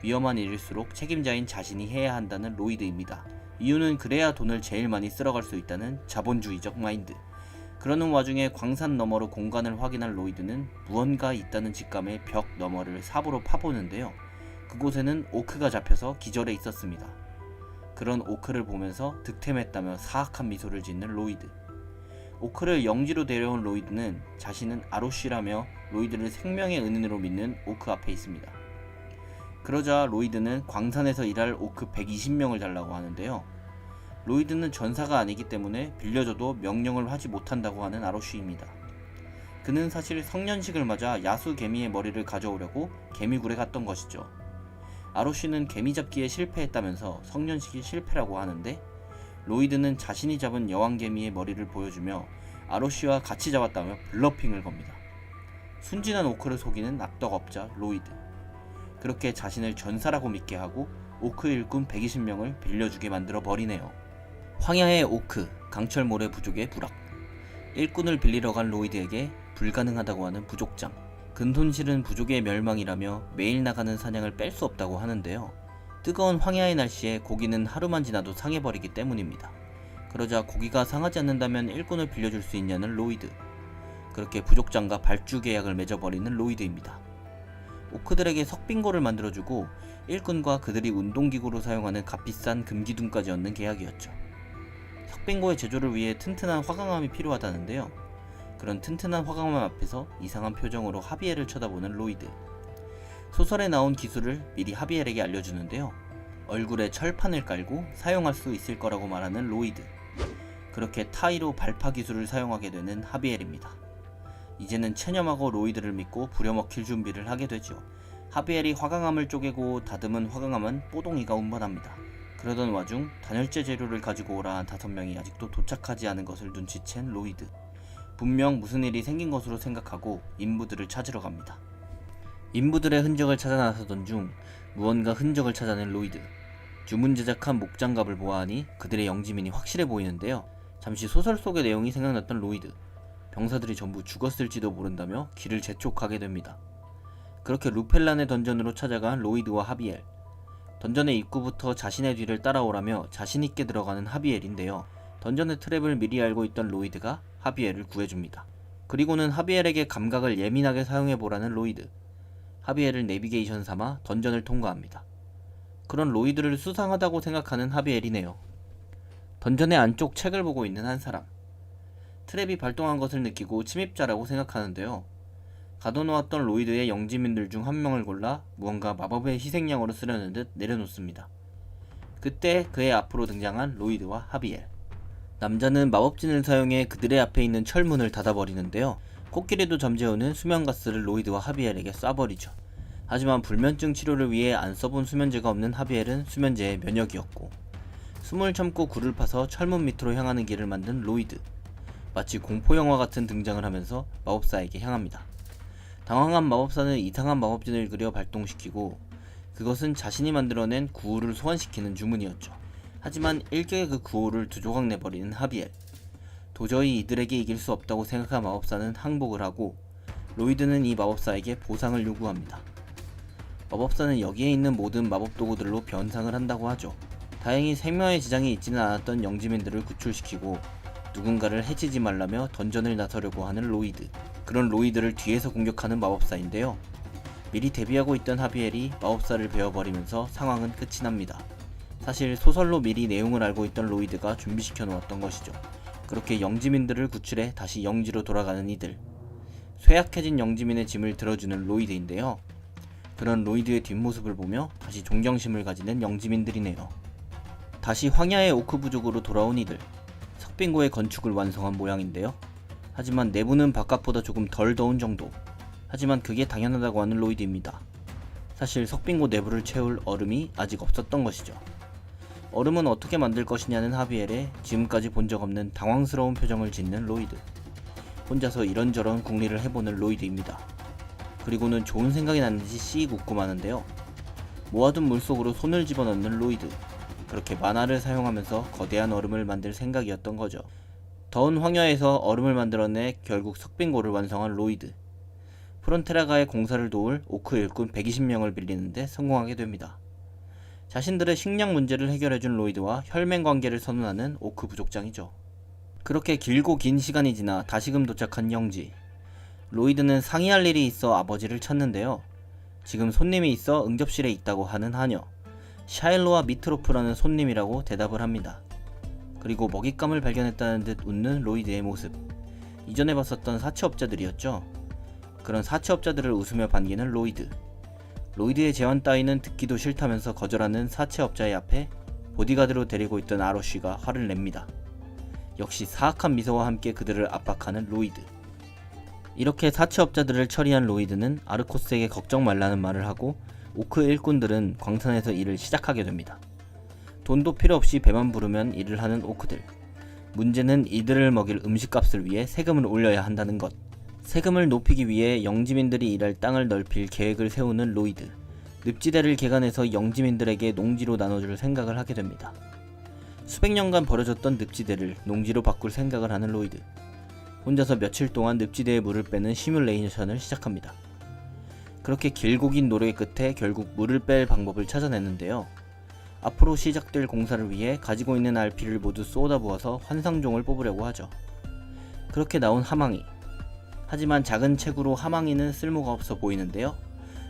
위험한 일일수록 책임자인 자신이 해야 한다는 로이드입니다. 이유는 그래야 돈을 제일 많이 쓸어갈 수 있다는 자본주의적 마인드. 그러는 와중에 광산 너머로 공간을 확인한 로이드는 무언가 있다는 직감에 벽 너머를 삽으로 파보는데요. 그곳에는 오크가 잡혀서 기절해 있었습니다. 그런 오크를 보면서 득템했다며 사악한 미소를 짓는 로이드. 오크를 영지로 데려온 로이드는 자신은 아로쉬라며 로이드를 생명의 은인으로 믿는 오크 앞에 있습니다. 그러자 로이드는 광산에서 일할 오크 120명을 달라고 하는데요. 로이드는 전사가 아니기 때문에 빌려줘도 명령을 하지 못한다고 하는 아로쉬입니다. 그는 사실 성년식을 맞아 야수 개미의 머리를 가져오려고 개미굴에 갔던 것이죠. 아로쉬는 개미 잡기에 실패했다면서 성년식이 실패라고 하는데, 로이드는 자신이 잡은 여왕개미의 머리를 보여주며 아로쉬와 같이 잡았다며 블러핑을 겁니다. 순진한 오크를 속이는 악덕업자 로이드. 그렇게 자신을 전사라고 믿게 하고 오크 일꾼 120명을 빌려주게 만들어 버리네요. 황야의 오크, 강철모래 부족의 불악. 일꾼을 빌리러 간 로이드에게 불가능하다고 하는 부족장. 근손실은 부족의 멸망이라며 매일 나가는 사냥을 뺄 수 없다고 하는데요. 뜨거운 황야의 날씨에 고기는 하루만 지나도 상해버리기 때문입니다. 그러자 고기가 상하지 않는다면 일꾼을 빌려줄 수 있냐는 로이드. 그렇게 부족장과 발주 계약을 맺어버리는 로이드입니다. 오크들에게 석빙고를 만들어주고 일꾼과 그들이 운동기구로 사용하는 값비싼 금기둥까지 얻는 계약이었죠. 석빙고의 제조를 위해 튼튼한 화강암이 필요하다는데요. 그런 튼튼한 화강암 앞에서 이상한 표정으로 하비엘을 쳐다보는 로이드. 소설에 나온 기술을 미리 하비엘에게 알려주는데요. 얼굴에 철판을 깔고 사용할 수 있을 거라고 말하는 로이드. 그렇게 타이로 발파 기술을 사용하게 되는 하비엘입니다. 이제는 체념하고 로이드를 믿고 부려먹힐 준비를 하게 되죠. 하비엘이 화강암을 쪼개고 다듬은 화강암은 뽀동이가 운반합니다. 그러던 와중 단열재 재료를 가지고 오라 한 5명이 아직도 도착하지 않은 것을 눈치챈 로이드. 분명 무슨 일이 생긴 것으로 생각하고 인부들을 찾으러 갑니다. 인부들의 흔적을 찾아 나서던 중 무언가 흔적을 찾아낸 로이드. 주문 제작한 목장갑을 보아하니 그들의 영지민이 확실해 보이는데요. 잠시 소설 속의 내용이 생각났던 로이드. 병사들이 전부 죽었을지도 모른다며 길을 재촉하게 됩니다. 그렇게 루펠란의 던전으로 찾아간 로이드와 하비엘. 던전의 입구부터 자신의 뒤를 따라오라며 자신있게 들어가는 하비엘인데요. 던전의 트랩을 미리 알고 있던 로이드가 하비엘을 구해줍니다. 그리고는 하비엘에게 감각을 예민하게 사용해보라는 로이드. 하비엘을 내비게이션 삼아 던전을 통과합니다. 그런 로이드를 수상하다고 생각하는 하비엘이네요. 던전의 안쪽 책을 보고 있는 한 사람. 트랩이 발동한 것을 느끼고 침입자라고 생각하는데요. 가둬놓았던 로이드의 영지민들 중 한 명을 골라 무언가 마법의 희생양으로 쓰려는 듯 내려놓습니다. 그때 그의 앞으로 등장한 로이드와 하비엘. 남자는 마법진을 사용해 그들의 앞에 있는 철문을 닫아버리는데요. 코끼리도 잠재우는 수면가스를 로이드와 하비엘에게 쏴버리죠. 하지만 불면증 치료를 위해 안 써본 수면제가 없는 하비엘은 수면제에 면역이었고, 숨을 참고 굴을 파서 철문 밑으로 향하는 길을 만든 로이드. 마치 공포영화 같은 등장을 하면서 마법사에게 향합니다. 당황한 마법사는 이상한 마법진을 그려 발동시키고, 그것은 자신이 만들어낸 구호를 소환시키는 주문이었죠. 하지만 일격에 그 구호를 두 조각 내버리는 하비엘. 도저히 이들에게 이길 수 없다고 생각한 마법사는 항복을 하고, 로이드는 이 마법사에게 보상을 요구합니다. 마법사는 여기에 있는 모든 마법 도구들로 변상을 한다고 하죠. 다행히 생명에 지장이 있지는 않았던 영지민들을 구출시키고 누군가를 해치지 말라며 던전을 나서려고 하는 로이드. 그런 로이드를 뒤에서 공격하는 마법사인데요. 미리 대비하고 있던 하비엘이 마법사를 베어버리면서 상황은 끝이 납니다. 사실 소설로 미리 내용을 알고 있던 로이드가 준비시켜 놓았던 것이죠. 그렇게 영지민들을 구출해 다시 영지로 돌아가는 이들. 쇠약해진 영지민의 짐을 들어주는 로이드인데요. 그런 로이드의 뒷모습을 보며 다시 존경심을 가지는 영지민들이네요. 다시 황야의 오크 부족으로 돌아온 이들. 석빙고의 건축을 완성한 모양인데요. 하지만 내부는 바깥보다 조금 덜 더운 정도. 하지만 그게 당연하다고 하는 로이드입니다. 사실 석빙고 내부를 채울 얼음이 아직 없었던 것이죠. 얼음은 어떻게 만들 것이냐는 하비엘에 지금까지 본 적 없는 당황스러운 표정을 짓는 로이드. 혼자서 이런저런 궁리를 해보는 로이드입니다. 그리고는 좋은 생각이 났는지 씩 웃고 마는데요. 모아둔 물속으로 손을 집어넣는 로이드. 그렇게 만화를 사용하면서 거대한 얼음을 만들 생각이었던 거죠. 더운 황야에서 얼음을 만들어내 결국 석빙고를 완성한 로이드. 프론테라가의 공사를 도울 오크 일꾼 120명을 빌리는데 성공하게 됩니다. 자신들의 식량 문제를 해결해준 로이드와 혈맹 관계를 선언하는 오크 부족장이죠. 그렇게 길고 긴 시간이 지나 다시금 도착한 영지. 로이드는 상의할 일이 있어 아버지를 찾는데요. 지금 손님이 있어 응접실에 있다고 하는 하녀 샤일로와 미트로프라는 손님이라고 대답을 합니다. 그리고 먹잇감을 발견했다는 듯 웃는 로이드의 모습. 이전에 봤었던 사채업자들이었죠. 그런 사채업자들을 웃으며 반기는 로이드. 로이드의 제안 따위는 듣기도 싫다면서 거절하는 사채업자의 앞에 보디가드로 데리고 있던 아로쉬가 화를 냅니다. 역시 사악한 미소와 함께 그들을 압박하는 로이드. 이렇게 사채업자들을 처리한 로이드는 아르코스에게 걱정 말라는 말을 하고 오크 일꾼들은 광산에서 일을 시작하게 됩니다. 돈도 필요 없이 배만 부르면 일을 하는 오크들. 문제는 이들을 먹일 음식값을 위해 세금을 올려야 한다는 것. 세금을 높이기 위해 영지민들이 일할 땅을 넓힐 계획을 세우는 로이드. 늪지대를 개간해서 영지민들에게 농지로 나눠줄 생각을 하게 됩니다. 수백 년간 버려졌던 늪지대를 농지로 바꿀 생각을 하는 로이드. 혼자서 며칠 동안 늪지대의 물을 빼는 시뮬레이션을 시작합니다. 그렇게 길고 긴 노력 끝에 결국 물을 뺄 방법을 찾아내는데요. 앞으로 시작될 공사를 위해 가지고 있는 RP를 모두 쏟아부어서 환상종을 뽑으려고 하죠. 그렇게 나온 하망이. 하지만 작은 체구로 하망이는 쓸모가 없어 보이는데요.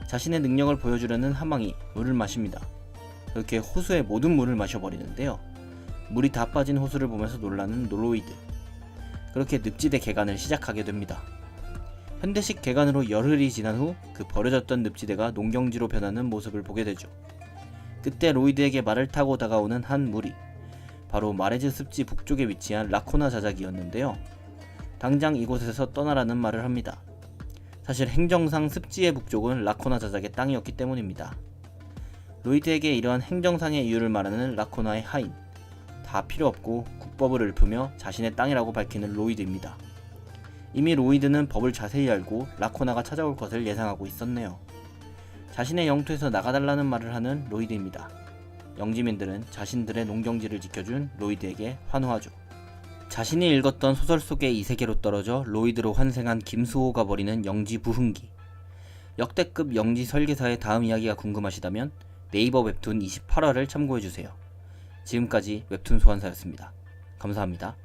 자신의 능력을 보여주려는 하망이 물을 마십니다. 그렇게 호수의 모든 물을 마셔버리는데요. 물이 다 빠진 호수를 보면서 놀라는 로이드. 그렇게 늪지대 개간을 시작하게 됩니다. 현대식 개간으로 열흘이 지난 후 그 버려졌던 늪지대가 농경지로 변하는 모습을 보게 되죠. 그때 로이드에게 말을 타고 다가오는 한 무리. 바로 마레즈 습지 북쪽에 위치한 라코나 자작이었는데요. 당장 이곳에서 떠나라는 말을 합니다. 사실 행정상 습지의 북쪽은 라코나 자작의 땅이었기 때문입니다. 로이드에게 이러한 행정상의 이유를 말하는 라코나의 하인. 다 필요 없고 국법을 읊으며 자신의 땅이라고 밝히는 로이드입니다. 이미 로이드는 법을 자세히 알고 라코나가 찾아올 것을 예상하고 있었네요. 자신의 영토에서 나가달라는 말을 하는 로이드입니다. 영지민들은 자신들의 농경지를 지켜준 로이드에게 환호하죠. 자신이 읽었던 소설 속의 이 세계로 떨어져 로이드로 환생한 김수호가 벌이는 영지 부흥기. 역대급 영지 설계사의 다음 이야기가 궁금하시다면 네이버 웹툰 28화를 참고해주세요. 지금까지 웹툰 소환사였습니다. 감사합니다.